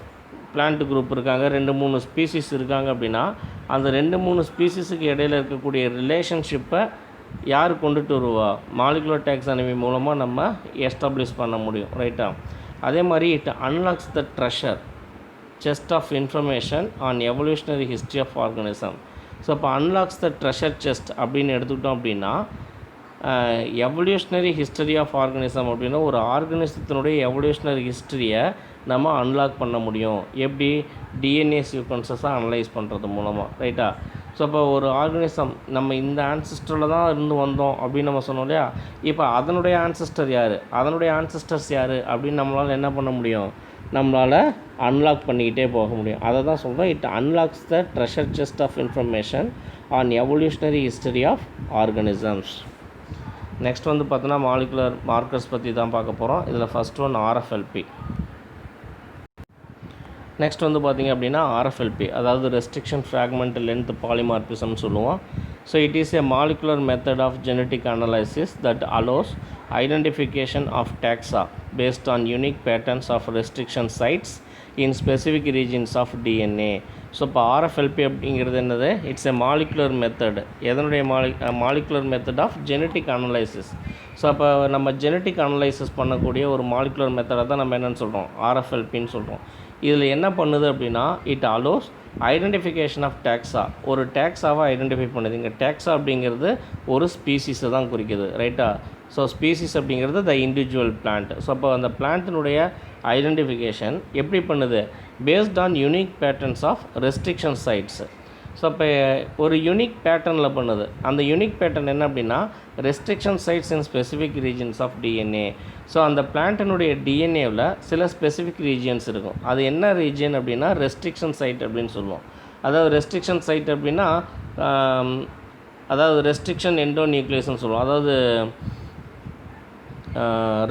பிளான்ட் குரூப் இருக்காங்க, 2-3 ஸ்பீசிஸ் இருக்காங்க அப்படின்னா அந்த 2-3 ஸ்பீசிஸுக்கு இடையில் இருக்கக்கூடிய ரிலேஷன்ஷிப்பை யார் கொண்டுட்டு வருவா, மாலிகுலர் டாக்ஸானமி மூலமாக நம்ம எஸ்டாப்ளிஷ் பண்ண முடியும் ரைட்டா. அதே மாதிரி it unlocks the treasure chest of information on evolutionary history of organism. So இப்போ அன்லாக்ஸ் த ட்ரெஷர் செஸ்ட் அப்படின்னு எடுத்துக்கிட்டோம் அப்படின்னா எவல்யூஷனரி ஹிஸ்டரி ஆஃப் ஆர்கானிசம் அப்படின்னா ஒரு ஆர்கானிசத்தினுடைய எவல்யூஷனரி ஹிஸ்டரியை நம்ம அன்லாக் பண்ண முடியும். எப்படி, டிஎன்ஏ சீக்வன்சஸாக அனலைஸ் பண்ணுறது மூலமாக ரைட்டா. ஸோ இப்போ ஒரு ஆர்கானிசம் நம்ம இந்த ஆன்சிஸ்டரில் தான் இருந்து வந்தோம் அப்படின்னு நம்ம சொன்னோம் இல்லையா, இப்போ அதனுடைய ஆன்சிஸ்டர் யார், அதனுடைய ஆன்சிஸ்டர்ஸ் யார் அப்படின்னு நம்மளால் என்ன பண்ண முடியும், நம்மளால் அன்லாக் பண்ணிக்கிட்டே போக முடியும். அதை தான் சொல்கிறோம், it unlocks the treasure chest of information on evolutionary history of organisms. Next வந்து பார்த்தோன்னா மாலிகுலர் மார்க்கர்ஸ் பற்றி தான் பார்க்க போகிறோம். இதில் ஃபஸ்ட் ஒன் ஆர்எஃப்எல்பி. நெக்ஸ்ட் வந்து பார்த்திங்க அப்படின்னா ஆர்எஃப்எல்பி அதாவது ரெஸ்ட்ரிக்ஷன் ஃப்ராக்மெண்ட் லென்த் பாலிமார்பிசம் சொல்லுவோம். So it is a molecular method of genetic analysis that allows identification of taxa based on unique patterns of restriction sites in specific regions of DNA. So இப்போ RFLP அப்படிங்கிறது என்னது? It's a molecular method. எதனுடைய molecular method of genetic analysis. So அப்போ நம்ம genetic analysis பண்ணக்கூடிய ஒரு molecular மெத்தடை தான் நம்ம என்னென்னு சொல்கிறோம்? ஆர்எஃப்எல்பின்னு சொல்கிறோம். இதில் என்ன பண்ணுது அப்படின்னா, இட் அலோஸ் ஐடென்டிஃபிகேஷன் ஆஃப் டேக்ஸா. ஒரு டேக்ஸாவை ஐடென்டிஃபை பண்ணுது. இங்கே டேக்ஸா அப்படிங்கிறது ஒரு ஸ்பீசிஸை தான் குறிக்குது, ரைட்டா? ஸோ ஸ்பீசிஸ் அப்படிங்கிறது த இண்டிவிஜுவல் பிளான்ட். ஸோ அப்போ அந்த பிளான்ட்டினுடைய ஐடென்டிஃபிகேஷன் எப்படி பண்ணுது? Based on unique patterns of restriction sites. So இப்போ ஒரு யூனிக் பேட்டர்னில் பண்ணுது. அந்த யூனிக் பேட்டர்ன் என்ன அப்படின்னா, restriction sites in specific regions of DNA. So அந்த பிளான்ட்டினுடைய டிஎன்ஏவில் சில ஸ்பெசிஃபிக் ரீஜியன்ஸ் இருக்கும். அது என்ன ரீஜியன் அப்படின்னா ரெஸ்ட்ரிக்ஷன் சைட் அப்படின்னு சொல்லுவோம். அதாவது ரெஸ்ட்ரிக்ஷன் சைட் அப்படின்னா, அதாவது ரெஸ்ட்ரிக்ஷன் எண்டோ நியூக்ளியஸ்ன்னு சொல்லுவோம். அதாவது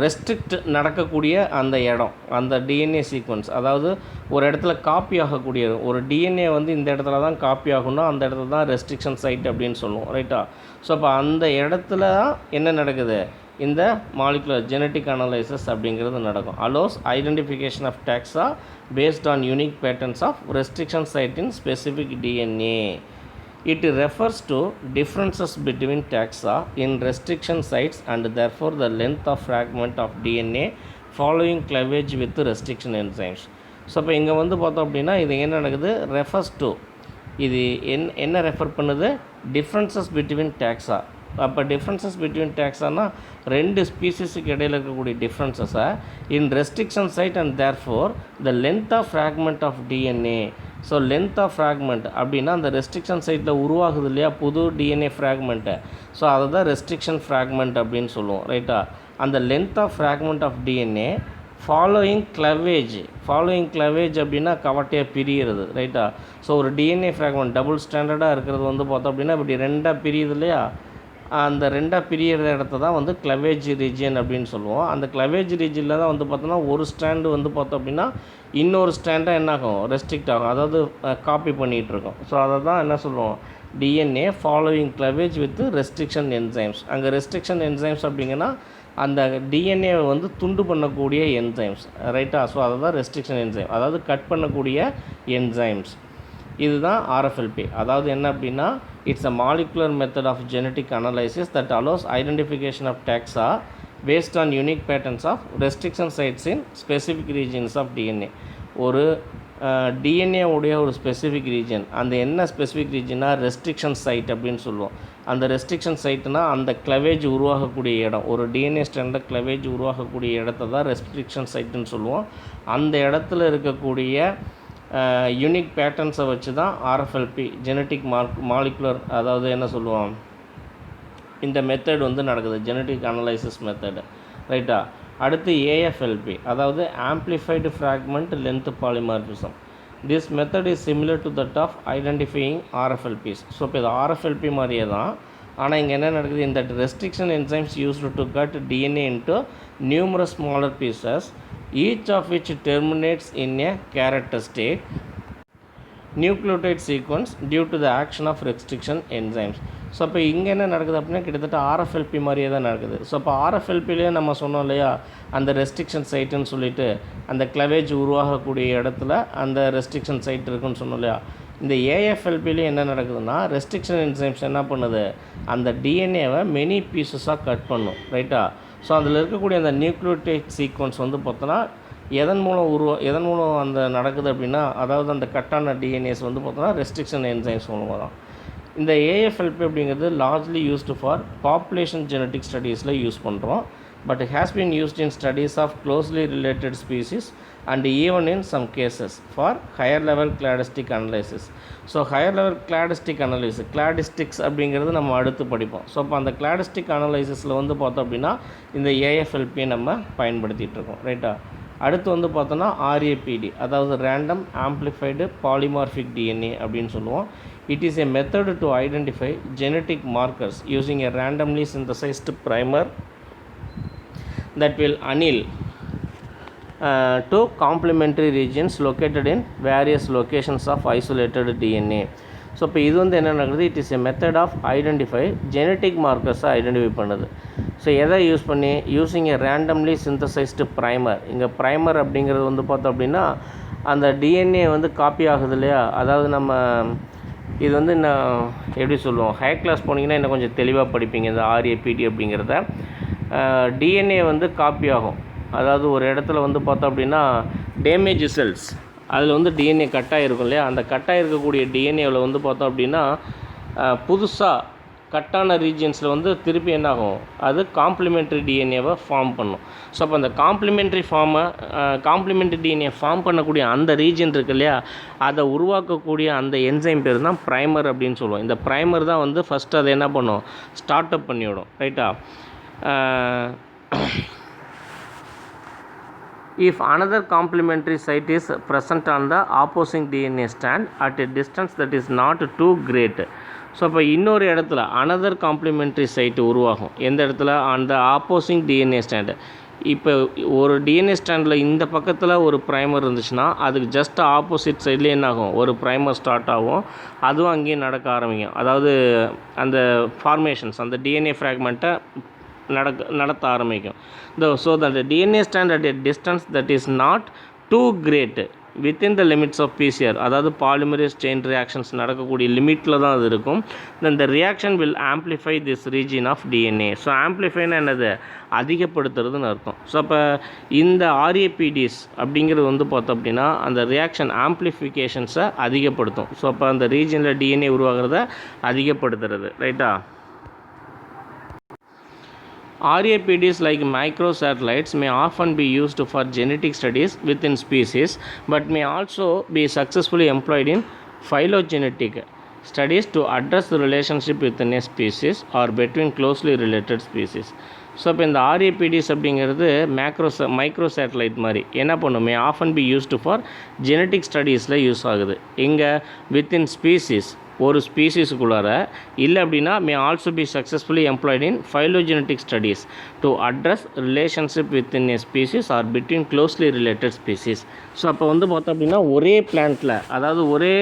ரெஸ்ட்ரிக்ட் நடக்கக்கூடிய அந்த இடம், அந்த டிஎன்ஏ சீக்வன்ஸ். அதாவது ஒரு இடத்துல காப்பி ஆகக்கூடிய ஒரு டிஎன்ஏ வந்து இந்த இடத்துல தான் காப்பி ஆகணும், அந்த இடத்துல தான் ரெஸ்ட்ரிக்ஷன் சைட் அப்படின்னு சொல்லுவோம், ரைட்டா? ஸோ அப்போ அந்த இடத்துல தான் என்ன நடக்குது? இந்த மாலிகுலர் ஜெனட்டிக் அனலைசிஸ் அப்படிங்கிறது நடக்கும். Allows identification of taxa based on unique patterns of restriction site in specific DNA. It refers to differences between taxa in restriction sites and therefore the length of fragment of DNA following cleavage with restriction enzymes. So இப்போ இங்கே வந்து பார்த்தோம் அப்படின்னா இது என்ன நடக்குது? Refers to, இது என்ன ரெஃபர் பண்ணுது? Differences between taxa. அப்போ டிஃப்ரென்சஸ் பிட்வீன் டேக்ஸானா ரெண்டு ஸ்பீசிஸுக்கு இடையில் இருக்கக்கூடிய டிஃப்ரென்சஸை in restriction site and therefore the length of fragment of DNA. So length of fragment அப்படின்னா அந்த ரெஸ்ட்ரிக்ஷன் சைட்டில் உருவாகுது இல்லையா புது டிஎன்ஏ ஃப்ராக்மெண்ட்டு. ஸோ அதை தான் ரெஸ்ட்ரிக்ஷன் ஃப்ராக்மெண்ட் அப்படின்னு சொல்லுவோம், ரைட்டா? அந்த length of fragment of DNA following cleavage அப்படின்னா கவட்டையாக பிரியிறது, ரைட்டா? ஸோ ஒரு டிஎன்ஏ ஃப்ராக்மெண்ட் டபுள் ஸ்டாண்டர்டாக இருக்கிறது வந்து பார்த்தோம் அப்படின்னா இப்படி ரெண்டாக பிரியுது இல்லையா? அந்த ரெண்டாக பிரியிற இடத்த தான் வந்து கிளவேஜ் ரீஜியன் அப்படின்னு சொல்லுவோம். அந்த கிளவேஜ் ரீஜியனில் தான் வந்து பார்த்தோன்னா ஒரு ஸ்டாண்டு வந்து பார்த்தோம் அப்படின்னா இன்னொரு ஸ்டாண்டாக என்ன ஆகும்? ரெஸ்ட்ரிக்ட் ஆகும், அதாவது காப்பி பண்ணிகிட்ருக்கோம். ஸோ அதை தான் என்ன சொல்லுவோம்? DNA following cleavage with restriction enzymes. அங்கே ரெஸ்ட்ரிக்ஷன் என்சைம்ஸ் அப்படிங்கன்னா அந்த டிஎன்ஏவை வந்து துண்டு பண்ணக்கூடிய என்சைம்ஸ், ரைட்டா? ஸோ அதை தான் ரெஸ்ட்ரிக்ஷன் என்சைம், அதாவது கட் பண்ணக்கூடிய என்சைம்ஸ். இதுதான் ஆர்எஃப்எல்பி. அதாவது என்ன அப்படின்னா, it's a molecular method of genetic analysis that allows identification of taxa based on unique patterns of restriction sites in specific regions of DNA. ஒரு டிஎன்ஏ உடைய ஒரு ஸ்பெசிஃபிக் ரீஜன், அந்த என்ன ஸ்பெசிஃபிக் ரீஜன்னா ரெஸ்ட்ரிக்ஷன் சைட் அப்படின்னு சொல்லுவோம். அந்த ரெஸ்ட்ரிக்ஷன் சைட்னா அந்த கிளவேஜ் உருவாகக்கூடிய இடம், ஒரு டிஎன்ஏ ஸ்டாண்டில் கிளவேஜ் உருவாகக்கூடிய இடத்த தான் ரெஸ்ட்ரிக்ஷன் சைட்டுன்னு சொல்லுவோம். அந்த இடத்துல இருக்கக்கூடிய யூனிக் பேட்டர்ன்ஸை வச்சு தான் ஆர்எஃப்எல்பி ஜெனட்டிக் மாலிகுலர், அதாவது என்ன சொல்லுவோம், இந்த மெத்தட் வந்து நடக்குது, ஜெனட்டிக் அனலைசிஸ் மெத்தடு, ரைட்டா? அடுத்து ஏஎஃப்எல்பி, அதாவது amplified fragment length polymorphism. This method is similar to that of identifying RFLPs. So இப்போ இது ஆர்எஃப்எல்பி மாதிரியே தான், ஆனால் இங்கே என்ன நடக்குது? இந்த restriction enzymes used to cut DNA into numerous smaller pieces, each of which terminates in a characteristic nucleotide sequence due to the action of restriction enzymes. So இப்போ இங்கே என்ன நடக்குது அப்படின்னா கிட்டத்தட்ட ஆர்எஃப்எல்பி மாதிரியே தான் நடக்குது. ஸோ இப்போ ஆர்எஃப்எல்பிலே நம்ம சொன்னோம் இல்லையா, அந்த ரெஸ்ட்ரிக்ஷன் சைட்டுன்னு சொல்லிட்டு அந்த கிளவேஜ் உருவாகக்கூடிய இடத்துல அந்த ரெஸ்ட்ரிக்ஷன் சைட் இருக்குன்னு சொன்னோம் இல்லையா. இந்த ஏஎஃப்எல்பிலே என்ன நடக்குதுன்னா, ரெஸ்ட்ரிக்ஷன் என்சைம்ஸ் என்ன பண்ணுது? அந்த டிஎன்ஏவை மெனி பீசஸாக கட் பண்ணும், ரைட்டா? ஸோ அதில் இருக்கக்கூடிய அந்த நியூக்ளியோடைட் சீக்வன்ஸ் வந்து பார்த்தோன்னா எதன் மூலம் அந்த நடக்குது அப்படின்னா, அதாவது அந்த கட்டான டிஎன்ஏஸ் வந்து பார்த்தோன்னா ரெஸ்ட்ரிக்ஷன் என்சைம்ஸ் மூலமாக தான். இந்த ஏஎஃப்எல்பி அப்படிங்கிறது largely used for population genetic ஸ்டடீஸில் யூஸ் பண்ணுறோம். But has been used in studies of closely related species and even in some cases for higher level cladistic analysis. So higher level cladistic analysis, cladistics அப்படிங்கிறது நம்ம அடுத்து படிப்போம். So அப்போ அந்த கிளாடிஸ்டிக் அனலைசிஸில் வந்து பார்த்தோம் அப்படின்னா இந்த ஏஎஃப்எல்பியை நம்ம பயன்படுத்திகிட்ருக்கோம், ரைட்டா? அடுத்து வந்து பார்த்தோன்னா ஆர்ஏபிடி, அதாவது ரேண்டம் ஆம்ப்ளிஃபைடு பாலிமார்பிக் டிஎன்ஏ அப்படின்னு சொல்லுவோம். It is a method to identify genetic markers using a randomly synthesised primer that will anneal to complementary regions located in various locations of isolated DNA. So இப்போ இது வந்து என்ன நடக்குது? It is a method of identify genetic மார்க்கர்ஸை identify பண்ணுது. So எதை use பண்ணி? Using a randomly synthesised primer. இங்கே ப்ரைமர் அப்படிங்கிறது வந்து பார்த்தோம் அப்படின்னா அந்த டிஎன்ஏ வந்து காப்பி ஆகுது இல்லையா, அதாவது நம்ம இது வந்து நான் எப்படி சொல்லுவோம், ஹையர் கிளாஸ் போனீங்கன்னா இன்னும் கொஞ்சம் தெளிவாக படிப்பீங்க இந்த ஆர்ஏபிடி அப்படிங்கிறத. டிஎன்ஏ வந்து காப்பி ஆகும். அதாவது ஒரு இடத்துல வந்து பார்த்தோம் அப்படின்னா டேமேஜ் செல்ஸ், அதில் வந்து டிஎன்ஏ கட்டாக இருக்கும் இல்லையா, அந்த கட்டாக இருக்கக்கூடிய டிஎன்ஏவில் வந்து பார்த்தோம் அப்படின்னா புதுசாக கட்டான ரீஜியன்ஸில் வந்து திருப்பி என்னாகும், அது காம்ப்ளிமெண்ட்ரி டிஎன்ஏவை ஃபார்ம் பண்ணும். ஸோ அப்போ அந்த காம்ப்ளிமெண்ட்ரி டிஎன்ஏ ஃபார்ம் பண்ணக்கூடிய அந்த ரீஜன் இருக்கு இல்லையா, அதை உருவாக்கக்கூடிய அந்த என்சைம் பேர் தான் ப்ரைமர் அப்படின்னு சொல்லுவோம். இந்த ப்ரைமர் தான் வந்து ஃபஸ்ட்டு அதை என்ன பண்ணும், ஸ்டார்ட் அப் பண்ணிவிடும். ரைட்டா. If another complementary site is present on the opposing DNA strand at a distance that is not too great, so அப்போ இன்னொரு இடத்துல அனதர் காம்ப்ளிமெண்ட்ரி சைட்டு உருவாகும். எந்த இடத்துல, அந்த ஆப்போசிங் டிஎன்ஏ ஸ்டாண்டு. இப்போ ஒரு டிஎன்ஏ ஸ்டாண்டில் இந்த பக்கத்தில் ஒரு ப்ரைமர் இருந்துச்சுன்னா அதுக்கு ஜஸ்ட் ஆப்போசிட் சைட்லேயே என்னாகும், ஒரு ப்ரைமர் ஸ்டார்ட் ஆகும். அதுவும் அங்கேயும் நடக்க ஆரம்பிக்கும். அதாவது அந்த ஃபார்மேஷன்ஸ், அந்த டிஎன்ஏ ஃப்ராக்மெண்ட்டை நடத்த ஆரம்பிக்கும். So that DNA strand at a distance that is not too great within the limits of PCR, அதாவது பாலிமரேஸ் செயின் ரியாக்ஷன்ஸ் நடக்கக்கூடிய லிமிட்டில் தான் அது இருக்கும். Then the reaction will amplify this region of DNA. So ஆம்ப்ளிஃபைனா என்னது, அதிகப்படுத்துறதுன்னு அர்த்தம். ஸோ அப்போ இந்த ஆர்ஏபிடிஸ் அப்படிங்கிறது வந்து பார்த்தோம் அப்படின்னா அந்த ரியாக்ஷன் ஆம்ப்ளிஃபிகேஷன்ஸை அதிகப்படுத்தும். ஸோ அப்போ அந்த ரீஜனில் டிஎன்ஏ உருவாகிறத அதிகப்படுத்துறது. ரைட்டா. RAPDs like microsatellites may often be used for genetic studies within species, but may also be successfully employed in phylogenetic studies to address the relationship within a species or between closely related species. So இப்போ இந்த RAPDs அப்படிங்கிறது microsatellite மாதிரி என்ன பண்ணும், may often be used for genetic ஸ்டடீஸில் use ஆகுது. இங்கே within species, ஒரு ஸ்பீசிஸுக்குள்ளார, இல்லை அப்படின்னா may also be successfully employed in phylogenetic studies to address relationship within a species or between closely related species. So அப்போ வந்து பார்த்தோம் அப்படின்னா ஒரே பிளான்ட்டில், அதாவது ஒரே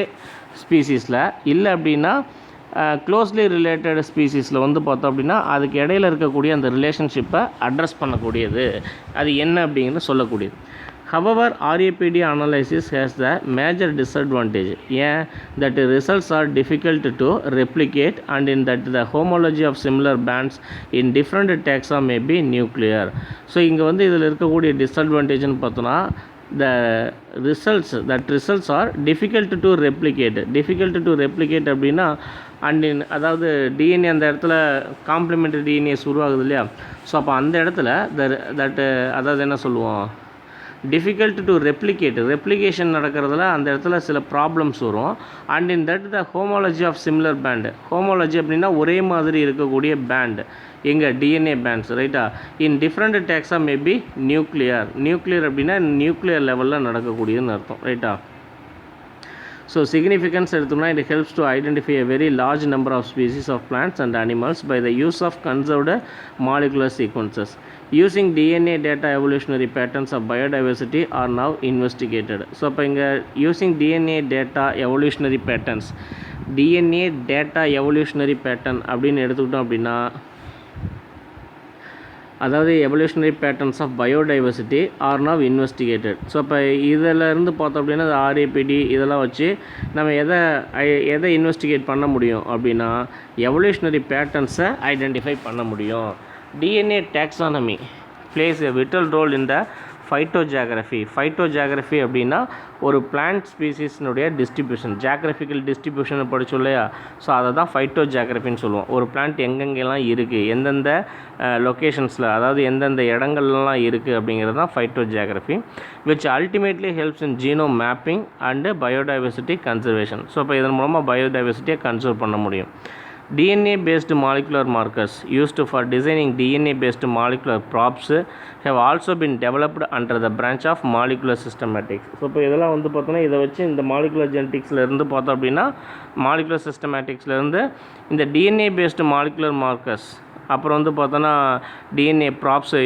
ஸ்பீசிஸில், இல்லை அப்படின்னா க்ளோஸ்லி ரிலேட்டட் ஸ்பீசிஸில் வந்து பார்த்தோம் அப்படின்னா அதுக்கு இடையில் இருக்கக்கூடிய அந்த ரிலேஷன்ஷிப்பை அட்ரஸ் பண்ணக்கூடியது, அது என்ன அப்படிங்கிறது சொல்லக்கூடியது. However, RAPD analysis has the major disadvantage. That results are difficult to replicate, and in that the homology of similar bands in different taxa may be nuclear. So இங்கே வந்து இதில் இருக்கக்கூடிய டிஸ்அட்வான்டேஜ்னு பார்த்தோன்னா the results are difficult to replicate அப்படின்னா அதாவது DNA அந்த இடத்துல complimentary DNAs உருவாகுது இல்லையா. ஸோ அப்போ அந்த இடத்துல அதாவது என்ன சொல்லுவோம், டிஃபிகல்ட் டு ரெப்ளிகேஷன் நடக்கிறதுல அந்த இடத்துல சில ப்ராப்ளம்ஸ் வரும். And in that the homology of similar band, homology அப்படின்னா ஒரே மாதிரி இருக்கக்கூடிய பேண்டு, எங்கள் டிஎன்ஏ பேண்ட்ஸ். ரைட்டா. In different taxa maybe nuclear அப்படின்னா நியூக்ளியர் லெவலில் நடக்கக்கூடியதுன்னு அர்த்தம். ரைட்டா. ஸோ சிக்னிஃபிகன்ஸ் எடுத்தோம்னா it helps to identify a very large number of species of plants and animals by the use of conserved molecular sequences. Using DNA data evolutionary patterns of biodiversity are now investigated. So இப்போ இங்கே using DNA data evolutionary patterns, DNA data evolutionary pattern அப்படின்னு எடுத்துக்கிட்டோம் அப்படின்னா அதாவது evolutionary patterns of biodiversity are now investigated. So இப்போ இதிலேருந்து பார்த்தோம் அப்படின்னா இந்த ஆர்ஏபிடி இதெல்லாம் வச்சு நம்ம எதை இன்வெஸ்டிகேட் பண்ண முடியும் அப்படின்னா எவல்யூஷனரி பேட்டர்ன்ஸை ஐடென்டிஃபை பண்ண முடியும். DNA taxonomy place a Vittal role in த ஃபைட்டோஜியாகிரஃபி அப்படின்னா ஒரு பிளான்ட் ஸ்பீசிஸ்னுடைய டிஸ்ட்ரிபியூஷன், ஜியாகிரபிக்கல் டிஸ்ட்ரிபியூஷனை படித்தோம் இல்லையா. ஸோ அதை தான் ஃபைட்டோஜியாகிரஃபின்னு சொல்லுவோம். ஒரு பிளான்ட் எங்கெங்கெல்லாம் இருக்குது, எந்தெந்த லொக்கேஷன்ஸில், அதாவது எந்தெந்த இடங்கள்லாம் இருக்குது அப்படிங்கிறது தான் phytogeography, which ultimately helps in genome mapping and biodiversity conservation. So இப்போ இதன் மூலமாக பயோடைவர்சிட்டியை கன்சர்வ் பண்ண முடியும். DNA-based molecular markers used for designing DNA-based molecular props have also been developed under the branch of molecular systematics. So இப்போ இதெல்லாம் வந்து பார்த்தோன்னா இதை வச்சு இந்த மாலிகுலர் ஜெனட்டிக்ஸ்லேருந்து பார்த்தோம் அப்படின்னா மாலிகுலர் சிஸ்டமேட்டிக்ஸ்லேருந்து இந்த DNA-based molecular markers, அப்புறம் வந்து பார்த்தோன்னா டிஎன்ஏ ப்ராப்ஸை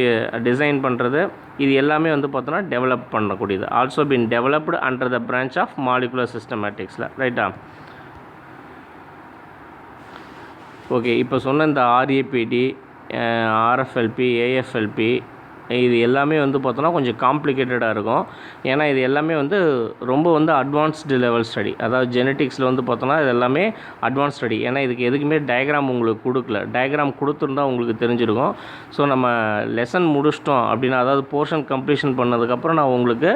டிசைன் பண்ணுறது, இது எல்லாமே வந்து பார்த்தோன்னா டெவலப் பண்ணக்கூடியது. Also been developed under the branch of molecular சிஸ்டமேட்டிக்ஸில். ரைட்டா. ஓகே, இப்போ சொன்ன இந்த ஆர்ஏபிடி, ஆர்எஃப்எல்பி, ஏஎஃப்எல்பி, இது எல்லாமே வந்து பார்த்தோன்னா கொஞ்சம் காம்ப்ளிகேட்டடாக இருக்கும். ஏன்னா இது எல்லாமே வந்து ரொம்ப வந்து அட்வான்ஸ்டு லெவல் ஸ்டடி. அதாவது ஜெனட்டிக்ஸில் வந்து பார்த்தோன்னா இது எல்லாமே அட்வான்ஸ் ஸ்டடி. ஏன்னா இதுக்கு எதுக்குமே டயக்ராம் உங்களுக்கு கொடுக்கல. டயக்ராம் கொடுத்துருந்தா உங்களுக்கு தெரிஞ்சிருக்கும். ஸோ நம்ம லெசன் முடிச்சிட்டோம் அப்படின்னா, அதாவது போர்ஷன் கம்ப்ளீஷன் பண்ணதுக்கப்புறம் நான் உங்களுக்கு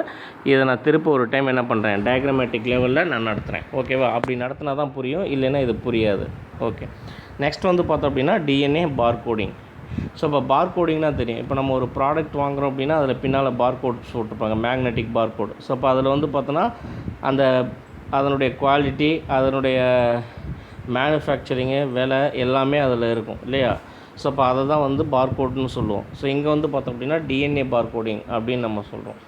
இதை நான் திரும்ப ஒரு டைம் என்ன பண்ணுறேன், டயக்ராமேட்டிக் லெவலில் நான் நடத்துகிறேன். ஓகேவா? அப்படி நடத்தினா தான் புரியும், இல்லைன்னா இது புரியாது. ஓகே, நெக்ஸ்ட் வந்து பார்த்தோம் அப்படின்னா டிஎன்ஏ பார் கோடிங். ஸோ இப்போ பார் கோடிங்னா தெரியும். இப்போ நம்ம ஒரு ப்ராடக்ட் வாங்குகிறோம் அப்படின்னா அதில் பின்னால் பார் கோட் போட்டிருப்பாங்க, மேக்னெட்டிக் பார் கோட். ஸோ இப்போ அதில் வந்து பார்த்தோன்னா அதனுடைய குவாலிட்டி, அதனுடைய மேனுஃபேக்சரிங்கு, விலை எல்லாமே அதில் இருக்கும் இல்லையா? ஸோ அப்போ அதை தான் வந்து பார் கோட்னு சொல்லுவோம். ஸோ இங்கே வந்து பார்த்தோம் அப்படின்னா டிஎன்ஏ பார் கோடிங் அப்படின்னு நம்ம சொல்கிறோம்.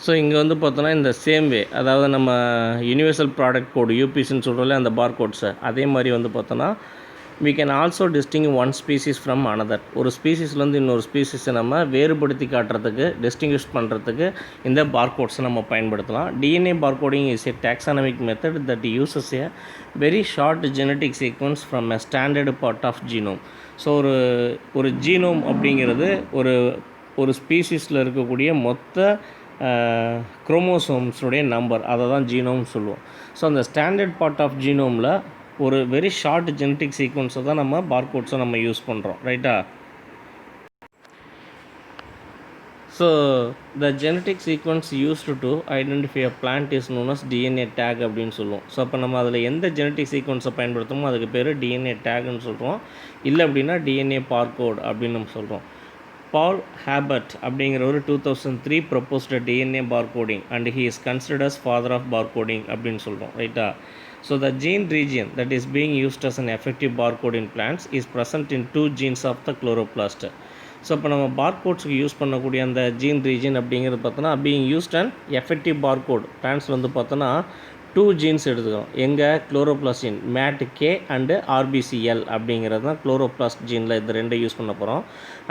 ஸோ இங்கே வந்து பார்த்தோன்னா இந்த சேம் வே, அதாவது நம்ம யூனிவர்சல் ப்ராடக்ட் கோடு யூபிசின்னு சொல்கிறோம்ல அந்த பார் கோட்ஸை, அதே மாதிரி வந்து பார்த்தோன்னா we can also distinguish one species from another. ஒரு ஸ்பீசிஸ்லேருந்து இன்னொரு ஸ்பீசிஸை நம்ம வேறுபடுத்தி காட்டுறதுக்கு, டிஸ்டிங்விஷ் பண்ணுறதுக்கு இந்த பார்கோட்ஸை நம்ம பயன்படுத்தலாம். DNA barcoding is a taxonomic method that uses a very short genetic sequence from a standard part of genome. So ஒரு ஜீனோம் அப்படிங்கிறது ஒரு ஸ்பீசிஸில் இருக்கக்கூடிய மொத்த குரோமோசோம்ஸுடைய நம்பர், அதை தான் ஜீனோம்னு சொல்லுவோம். ஸோ அந்த ஸ்டாண்டர்ட் பார்ட் ஆஃப் ஜீனோமில் ஒரு வெரி ஷார்ட் ஜெனட்டிக் சீக்வன்ஸை தான் நம்ம பார்கோட்ஸை நம்ம யூஸ் பண்ணுறோம், ரைட்டா? So the genetic sequence used to identify a plant is known as DNA tag அப்படின்னு சொல்லுவோம். ஸோ அப்போ நம்ம அதில் எந்த ஜெனட்டிக் சீக்வன்ஸை பயன்படுத்தமோ அதுக்கு பேர் டிஎன்ஏ டேக்னு சொல்கிறோம். இல்லை அப்படின்னா டிஎன்ஏ பார்கோட் அப்படின்னு நம்ம சொல்கிறோம். பால் ஹேபர்ட் அப்படிங்கிற ஒரு 2003 proposed DNA barcoding and he is considered as father of barcoding அப்படின்னு சொல்கிறோம், ரைட்டா? So the gene region that is being used as an effective barcode in plants is present in 2 genes of the chloroplast. So இப்போ நம்ம பார்கோட்ஸுக்கு use பண்ணக்கூடிய அந்த gene region அப்படிங்கிறது பார்த்தோன்னா being used and effective barcode பிளான்ட்ஸில் வந்து பார்த்தோன்னா 2 ஜீன்ஸ் எடுத்துக்கிறோம். எங்கள் குளோரோப்ளாஸ்டின் MAT-K அண்டு RBCL அப்படிங்கிறது தான் குளோரோப்ளாஸ்ட் ஜீனில் இது 2 யூஸ் பண்ண போகிறோம்.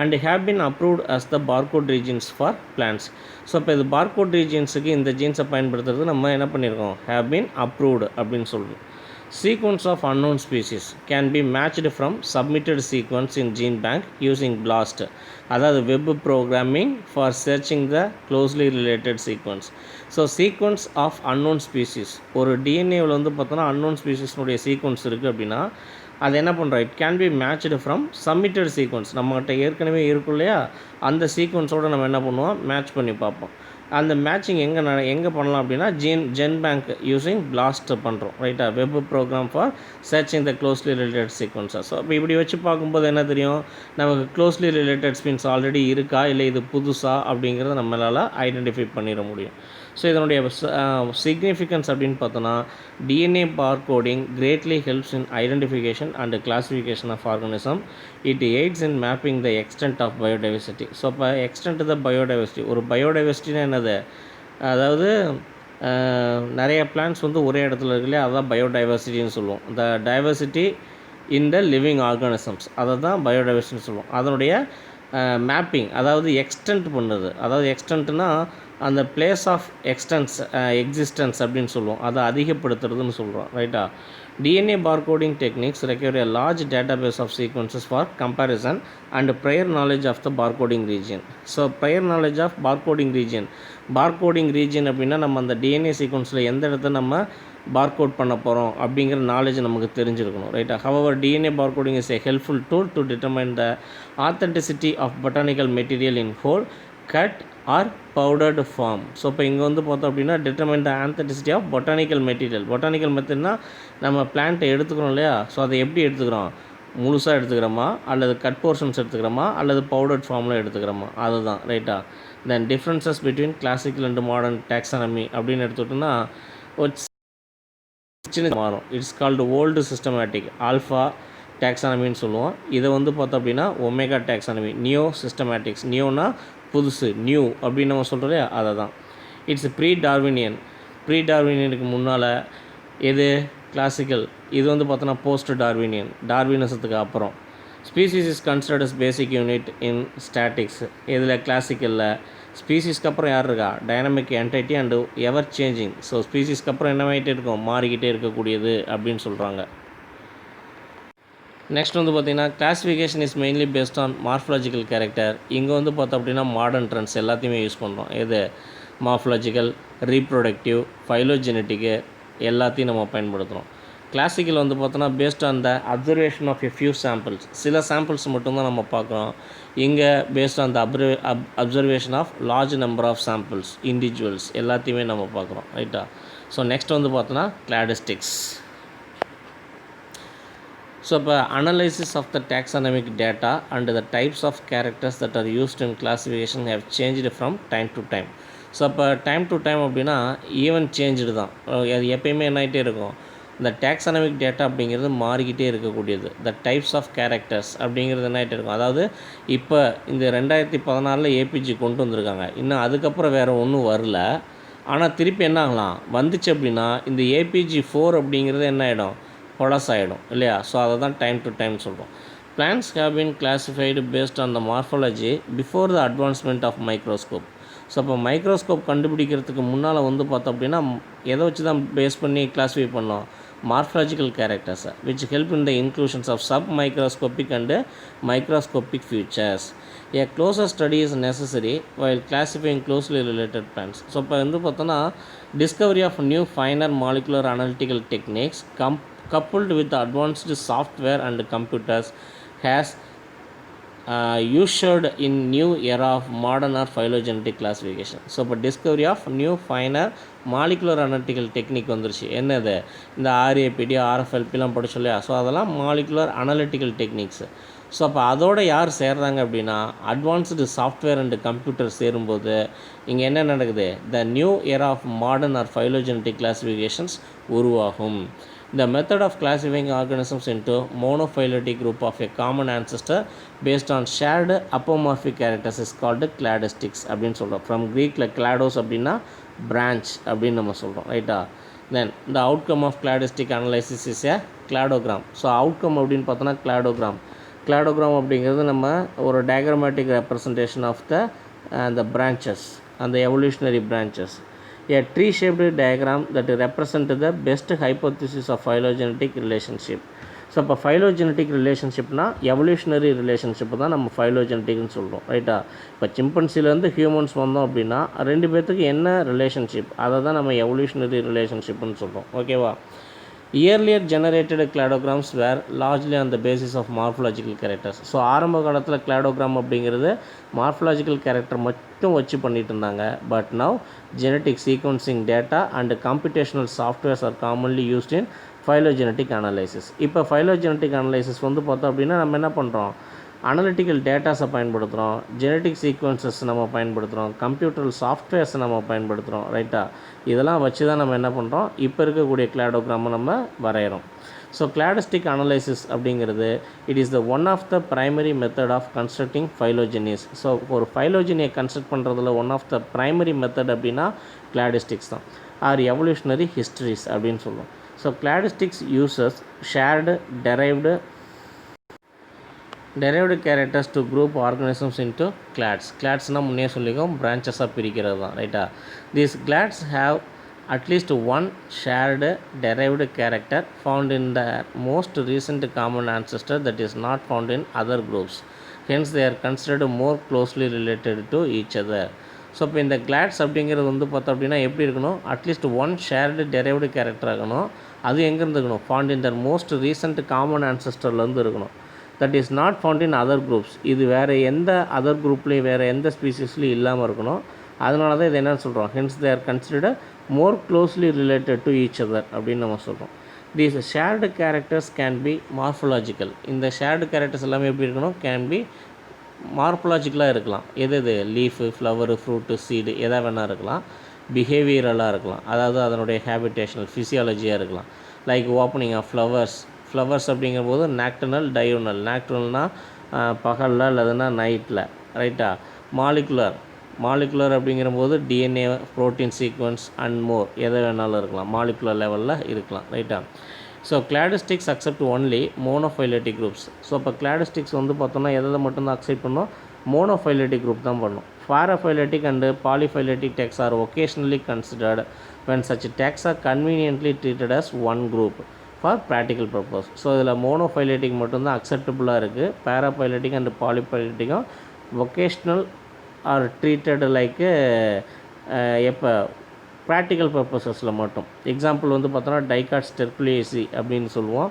And have been approved as the barcode regions for plants. So இப்போ இது பார்கோட் ரீஜன்ஸுக்கு இந்த ஜீன்ஸை பயன்படுத்துறது நம்ம என்ன பண்ணியிருக்கோம், ஹேவ் பின் அப்ரூவ்டு அப்படின்னு சொல்கிறோம். Sequence of unknown species can be matched from submitted sequence in gene bank using BLAST, அதாவது web programming for searching the closely related sequence. So sequence of unknown species, ஒரு டிஎன்ஏவில் வந்து பார்த்தோன்னா unknown ஸ்பீசிஸ்னுடைய sequence இருக்குது அப்படின்னா அது என்ன பண்ணுறோம், it can be matched from submitted sequence. நம்மகிட்ட ஏற்கனவே இருக்கும் இல்லையா, அந்த சீக்வன்ஸோடு நம்ம என்ன பண்ணுவோம், மேட்ச் பண்ணி பார்ப்போம். அந்த மேட்சிங் எங்கே பண்ணலாம் அப்படின்னா ஜென் பேங்க் யூஸிங் பிளாஸ்ட் பண்ணுறோம், ரைட்டா? Web program for searching the closely related sequences. So அப்போ இப்படி வச்சு பார்க்கும்போது என்ன தெரியும், நமக்கு க்ளோஸ்லி ரிலேட்டட் ஸ்பீன்ஸ் ஆல்ரெடி இருக்கா இல்லை இது புதுசா அப்படிங்கிறத நம்மளால் ஐடென்டிஃபை பண்ணிட முடியும். ஸோ இதனுடைய சிக்னிஃபிகன்ஸ் அப்படின்னு பார்த்தோன்னா DNA barcoding greatly helps in identification and classification of organism. It aids in mapping the extent of biodiversity. So இப்போ எக்ஸ்டென்ட் த பயோடைவர்சிட்டி, ஒரு பயோடைவர்சிட்டினா என்னது, அதாவது நிறைய பிளான்ட்ஸ் வந்து ஒரே இடத்துல இருக்கு இல்லையா, அதுதான் பயோடைவர்சிட்டின்னு சொல்லுவோம். The diversity in the living organisms, அதை தான் பயோடைவர்சிட்டின்னு சொல்லுவோம். அதனுடைய மேப்பிங், அதாவது எக்ஸ்டென்ட் பண்ணுறது, அதாவது எக்ஸ்டென்ட்னா அந்த பிளேஸ் ஆஃப் எக்ஸிஸ்டன்ஸ் அப்படின்னு சொல்லுவோம், அதை அதிகப்படுத்துறதுன்னு சொல்கிறோம், ரைட்டா? DNA barcoding techniques require a large database of sequences for comparison and prior knowledge of the barcoding region. So prior knowledge of barcoding region, barcoding region அப்படின்னா நம்ம அந்த டிஎன்ஏ சீக்வன்ஸில் எந்த இடத்த நம்ம பார்கோட் பண்ண போகிறோம் அப்படிங்கிற நாலேஜ் நமக்கு தெரிஞ்சிருக்கணும், ரைட்டா? However DNA barcoding is a helpful tool to determine the authenticity of botanical material in whole, cut or powdered form. So இப்போ இங்கே வந்து பார்த்தோம் அப்படின்னா determine the authenticity of botanical material. Botanical மெத்தட்னா நம்ம பிளான்ட்டை எடுத்துக்கிறோம் இல்லையா, ஸோ அதை எப்படி எடுத்துக்கிறோம், முழுசாக எடுத்துக்கிறோமா அல்லது கட் போர்ஷன்ஸ் எடுத்துக்கிறோமா அல்லது பவுடர்ட் ஃபார்மில் எடுத்துக்கிறோமா, அதுதான், ரைட்டா? Then differences between classical and modern taxonomy அப்படின்னு எடுத்துக்கிட்டோன்னா ஒரு சின்ன மாறும். It's called old systematic alpha டாக்ஸானமின்னு சொல்லுவோம். இதை வந்து பார்த்தோம் அப்படின்னா ஒமேகா டாக்ஸானமி, நியோ சிஸ்டமேட்டிக்ஸ். நியோனா புதுசு, நியூ அப்படின்னு நம்ம சொல்கிறோம் இல்லையா, அதை தான். இட்ஸ் ப்ரீ டார்வினியனுக்கு முன்னால் எது கிளாசிக்கல், இது வந்து பார்த்தோன்னா போஸ்ட் டார்வினிசத்துக்கு அப்புறம். Species is considered as basic unit in statics. இதில் கிளாசிக்கலில் ஸ்பீசிஸ்க்கு அப்புறம் யார் இருக்கா, dynamic entity and ever changing. ஸோ ஸ்பீசிஸ்க்கு அப்புறம் என்னவாகிட்டே இருக்கும், மாறிக்கிட்டே இருக்கக்கூடியது அப்படின்னு சொல்கிறாங்க. நெக்ஸ்ட் வந்து பார்த்திங்கன்னா classification is mainly based on morphological character. இங்கே வந்து பார்த்தோம் அப்படின்னா மாடர்ன் ட்ரெண்ட்ஸ் எல்லாத்தையுமே யூஸ் பண்ணுறோம். இது மார்ஃபலாஜிக்கல், ரீப்ரொடக்டிவ், ஃபைலோஜெனட்டிக்கு எல்லாத்தையும் நம்ம பயன்படுத்துகிறோம். கிளாசிக்கல் வந்து பார்த்தோன்னா based on the observation of a few samples, சில சாம்பிள்ஸ் மட்டும்தான் நம்ம பார்க்குறோம். இங்கே based on the observation of large number of samples, individuals எல்லாத்தையுமே நம்ம பார்க்குறோம். ரைட்டா? ஸோ நெக்ஸ்ட் வந்து பார்த்தோன்னா கிளாடிஸ்டிக்ஸ். ஸோ இப்போ analysis of the taxonomic data and the types of characters that are used in classification have changed from time to time. So இப்போ time to time அப்படின்னா even change தான். அது எப்பயுமே என்ன ஆகிட்டே இருக்கும், இந்த taxonomic டேட்டா அப்படிங்கிறது மாறிக்கிட்டே இருக்கக்கூடியது. த டைப்ஸ் ஆஃப் கேரக்டர்ஸ் அப்படிங்கிறது என்ன ஆகிட்டே இருக்கும். அதாவது இப்போ இந்த 2014 ஏபிஜி கொண்டு வந்திருக்காங்க, இன்னும் அதுக்கப்புறம் வேறு ஒன்றும் வரல. ஆனால் திருப்பி என்ன ஆகலாம், வந்துச்சு அப்படின்னா இந்த ஏபிஜி 4 அப்படிங்கிறது என்ன ஆகிடும், பழசாயிடும் இல்லையா? ஸோ அதை தான் டைம் டு டைம் சொல்கிறோம். Plants have been classified based on the morphology before the advancement of microscope. So அப்போ மைக்ரோஸ்கோப் கண்டுபிடிக்கிறதுக்கு முன்னால் வந்து பார்த்தோம் அப்படின்னா எதை வச்சு தான் பேஸ் பண்ணி கிளாஸிஃபை பண்ணோம், மார்ஃபாலஜிக்கல் கேரக்டர்ஸை, which help in the inclusions of submicroscopic and microscopic features. A closer study is necessary while classifying closely related plants. So இப்போ வந்து பார்த்தோன்னா discovery of new finer molecular analytical techniques coupled with advanced software and computers has ushered in new era of modern or phylogenetic classification. So இப்போ discovery of new finer molecular analytical technique வந்துருச்சு. என்னது, இந்த ஆர்ஏபிடி ஆர்எஃப்எல்பிலாம் படிச்சு இல்லையா? So அதெல்லாம் molecular analytical techniques. So அப்போ அதோடு யார் சேர்றாங்க அப்படின்னா அட்வான்ஸ்டு சாஃப்ட்வேர் அண்டு கம்ப்யூட்டர் சேரும்போது இங்கே என்ன நடக்குது, the new era of modern or phylogenetic classifications உருவாகும். The method of classifying organisms into monophyletic group of a common ancestor based on shared apomorphic characters is called cladistics அப்படின்னு சொல்கிறோம். From க்ரீக்கில் கிளாடோஸ் அப்படின்னா branch அப்படின்னு நம்ம சொல்கிறோம். ரைட்டா? Then the outcome of cladistic analysis is a cladogram. So outcome அப்படின்னு பார்த்தோன்னா cladogram அப்படிங்கிறது நம்ம ஒரு diagrammatic representation of the branches, அந்த evolutionary branches. A tree-shaped diagram that represents the best hypothesis of phylogenetic relationship. So இப்போ phylogenetic ரிலேஷன்ஷிப்னா evolutionary relationship தான் நம்ம ஃபைலோஜெனட்டிக்னு சொல்கிறோம். ரைட்டா? இப்போ சிம்பன்சிலேருந்து ஹியூமன்ஸ் வந்தோம் அப்படின்னா ரெண்டு பேர்த்துக்கு என்ன ரிலேஷன்ஷிப், அதை தான் நம்ம எவல்யூஷனரி ரிலேஷன்ஷிப்னு சொல்கிறோம். ஓகேவா? Earlier generated cladograms were largely on the basis of morphological characters. So ஆரம்ப காலத்தில் கிளாடோகிராம் அப்படிங்கிறது மார்ஃபலாஜிக்கல் கேரக்டர் மட்டும் வச்சு பண்ணிட்டு இருந்தாங்க. But now genetic sequencing data and computational softwares R commonly used in phylogenetic analysis. இப்போ ஃபைலோஜெனட்டிக் அனலைசிஸ் வந்து பார்த்தோம் அப்படின்னா நம்ம என்ன பண்ணுறோம், அனலிட்டிக்கல் டேட்டாஸை பயன்படுத்துகிறோம், ஜெனட்டிக் சீக்வன்சஸ் நம்ம பயன்படுத்துகிறோம், கம்ப்யூட்டர் சாஃப்ட்வேர்ஸை நம்ம பயன்படுத்துகிறோம். ரைட்டா? இதெல்லாம் வச்சு தான் நம்ம என்ன பண்ணுறோம், இப்போ இருக்கக்கூடிய கிளாடோகிராமை நம்ம வரைகிறோம். ஸோ கிளாடிஸ்டிக் அனலைசிஸ் அப்படிங்கிறது it is the one of the primary method of constructing phylogenies. So ஒரு ஃபைலோஜெனியை கன்ஸ்ட்ரக்ட் பண்ணுறதுல one of the primary method அப்படின்னா கிளாடிஸ்டிக்ஸ் தான், ஆர் எவல்யூஷனரி ஹிஸ்டரிஸ் அப்படின்னு சொல்லுவோம். So cladistics uses shared derived characters to group organisms into clades. Cladesனால் முன்னே சொல்லிக்கோம், பிரான்ச்சஸாக பிரிக்கிறது தான். ரைட்டா? These clades have at least one shared derived character found in the most recent common ancestor that is not found in other groups. Hence they are considered more closely related to each other. So இப்போ இந்த clades அப்படிங்கிறது வந்து பார்த்தோம் அப்படின்னா எப்படி இருக்கணும், at least one shared derived character ஆகணும். அது எங்கேருந்து இருக்கணும், found in the most recent common ஆன்செஸ்டர்லேருந்து இருக்கணும். That is not found in other groups. இது வேறு எந்த அதர் குரூப்லேயும் வேறு எந்த ஸ்பீசிஸ்லையும் இல்லாமல் இருக்கணும். அதனால தான் இது என்னென்னு சொல்கிறோம், hence they are considered more closely related to each other அப்படின்னு நம்ம சொல்கிறோம். These shared characters can B morphological. இந்த ஷேர்டு கேரக்டர்ஸ் எல்லாமே எப்படி இருக்கணும், கேன் பி மார்ஃபலாஜிக்கலாக இருக்கலாம். எது லீஃபு, ஃப்ளவரு, ஃப்ரூட்டு, சீடு எதா வேணால் இருக்கலாம். பிஹேவியரலாக இருக்கலாம், அதாவது அதனுடைய ஹேபிடேஷனல் ஃபிசியாலஜியாக இருக்கலாம். லைக் ஓப்பனிங் ஆஃப் ஃப்ளவர்ஸ் அப்படிங்கும்போது நாக்டர்னல், டயோனல். நாக்டர்னல்னால் பகலில் இல்லைன்னா நைட்டில். ரைட்டா? மாலிகுலர் அப்படிங்கிறபோது DNA, protein sequence and more எதை வேணாலும் இருக்கலாம், மாலிகுலர் லெவலில் இருக்கலாம். ரைட்டா? So cladistics accept only monophyletic groups. So இப்போ கிளாடிஸ்டிக்ஸ் வந்து பார்த்தோம்னா எதை மட்டும்தான் அக்செப்ட் பண்ணோம், மோனோஃபைலட்டிக் குரூப் தான் பண்ணோம். Paraphyletic and polyphyletic taxa are occasionally considered when such taxa are conveniently treated as one group. For practical purpose. So இதில் மோனோஃபைலேட்டிக் மட்டும்தான் அக்செப்டபுளாக இருக்குது. பேராஃபைலேட்டிக் அண்ட் பாலிஃபைலேட்டிக்கும் வொகேஷ்னல் ஆர் ட்ரீட்டட் லைக்கு எப்போ ப்ராக்டிக்கல் பர்பஸஸில் மட்டும். எக்ஸாம்பிள் வந்து பார்த்தோன்னா டைகாட் ஸ்டெர்குலியேசி அப்படின்னு சொல்லுவோம்.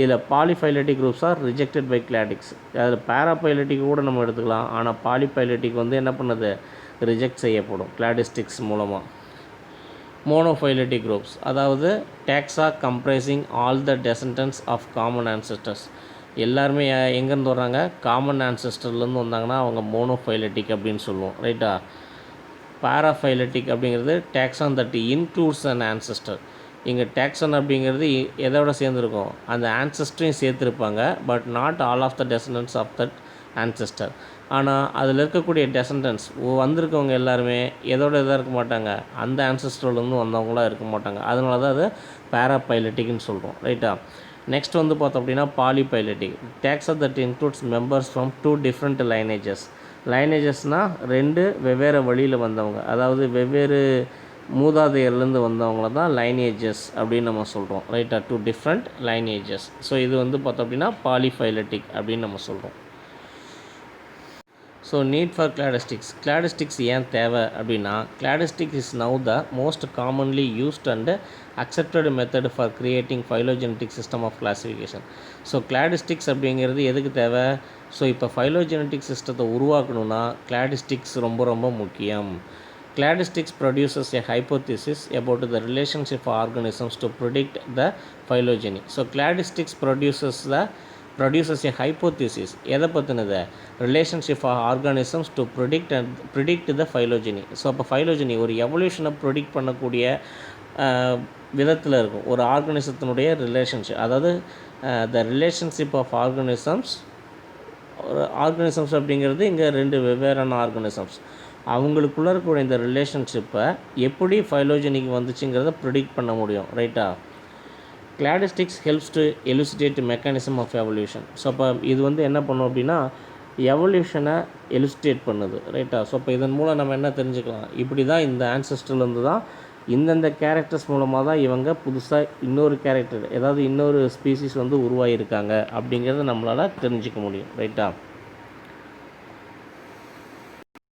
இதில் polyphyletic groups are rejected by cladistics. அதில் பேராஃபைலேட்டிக் கூட நம்ம எடுத்துக்கலாம். ஆனால் பாலிஃபைலேட்டிக் வந்து என்ன பண்ணுது, ரிஜெக்ட் செய்யப்படும் கிளாடிஸ்டிக்ஸ் மூலமாக. மோனோஃபைலேட்டிக் குரூப்ஸ் அதாவது taxa comprising all the descendants of common ancestors. எல்லாருமே எங்கேருந்து வர்றாங்க, காமன் ஆன்செஸ்டர்லேருந்து வந்தாங்கன்னா அவங்க மோனோஃபைலேட்டிக் அப்படின்னு சொல்லுவோம். ரைட்டா. பாராஃபைலேட்டிக் அப்படிங்கிறது taxon that includes an ancestor. இங்கே டேக்ஸான் அப்படிங்கிறது எதோட சேர்ந்துருக்கும், அந்த ஆன்செஸ்டரையும் சேர்த்துருப்பாங்க. But not all of the descendants of that ancestor. ஆனால் அதில் இருக்கக்கூடிய டெசண்டன்ட்ஸ் வந்திருக்கவங்க எல்லாருமே எதோட இதாக இருக்க மாட்டாங்க, அந்த ஆன்செஸ்டர்லேருந்து வந்தவங்களாம் இருக்க மாட்டாங்க. அதனால தான் அது பேராபைலட்டிக்னு சொல்கிறோம். ரைட்டா. நெக்ஸ்ட் வந்து பார்த்தோம் அப்படின்னா polyphyletic. Taxa that includes members from 2 different lineages. லைனேஜஸ்னால் 2 வெவ்வேறு வழியில் வந்தவங்க, அதாவது வெவ்வேறு மூதாதையர்லேருந்து வந்தவங்கள தான் லைனேஜஸ் அப்படின்னு நம்ம சொல்கிறோம். ரைட்டா. 2 டிஃப்ரெண்ட் லைனேஜஸ். ஸோ இது வந்து பார்த்தோம் அப்படின்னா பாலிஃபைலட்டிக் அப்படின்னு நம்ம சொல்கிறோம். So need for cladistics. Cladistics ஏன் தேவை அப்படின்னா, cladistic is now the most commonly used and accepted method for creating phylogenetic system of classification. So cladistics அப்படிங்கிறது எதுக்கு தேவை, ஸோ இப்போ ஃபைலோஜெனட்டிக் சிஸ்டத்தை உருவாக்கணும்னா கிளாடிஸ்டிக்ஸ் ரொம்ப ரொம்ப முக்கியம். Cladistics produces a hypothesis about the relationship of organisms to predict the phylogeny. So cladistics produces a hypothesis. எதை பற்றினது, relationship of organisms to predict the phylogeny. So அப்போ ஃபைலோஜெனி ஒரு எவல்யூஷனை ப்ரிடிக்ட் பண்ணக்கூடிய விதத்தில் இருக்கும். ஒரு ஆர்கானிசத்தினுடைய ரிலேஷன்ஷிப், அதாவது த ரிலேஷன்ஷிப் ஆஃப் ஆர்கானிசம்ஸ் அப்படிங்கிறது இங்கே 2 வெவ்வேறான ஆர்கானிசம்ஸ், அவங்களுக்குள்ளே இருக்கக்கூடிய இந்த ரிலேஷன்ஷிப்பை எப்படி ஃபைலோஜெனிக்கு வந்துச்சுங்கிறத ப்ரிடிக்ட் பண்ண முடியும். ரைட்டா. Cladistics helps to elucidate mechanism of evolution. So அப்போ இது வந்து என்ன பண்ணும் அப்படின்னா எவல்யூஷனை எலுசிடேட் பண்ணுது. ரைட்டா. ஸோ அப்போ இதன் மூலம் நம்ம என்ன தெரிஞ்சுக்கலாம், இப்படி தான் இந்த ஆன்செஸ்டர்லேருந்து தான் இந்தந்த கேரக்டர்ஸ் மூலமாக தான் இவங்க புதுசாக இன்னொரு கேரக்டர், ஏதாவது இன்னொரு ஸ்பீசிஸ் வந்து உருவாகியிருக்காங்க அப்படிங்கிறத நம்மளால் தெரிஞ்சிக்க முடியும். ரைட்டா.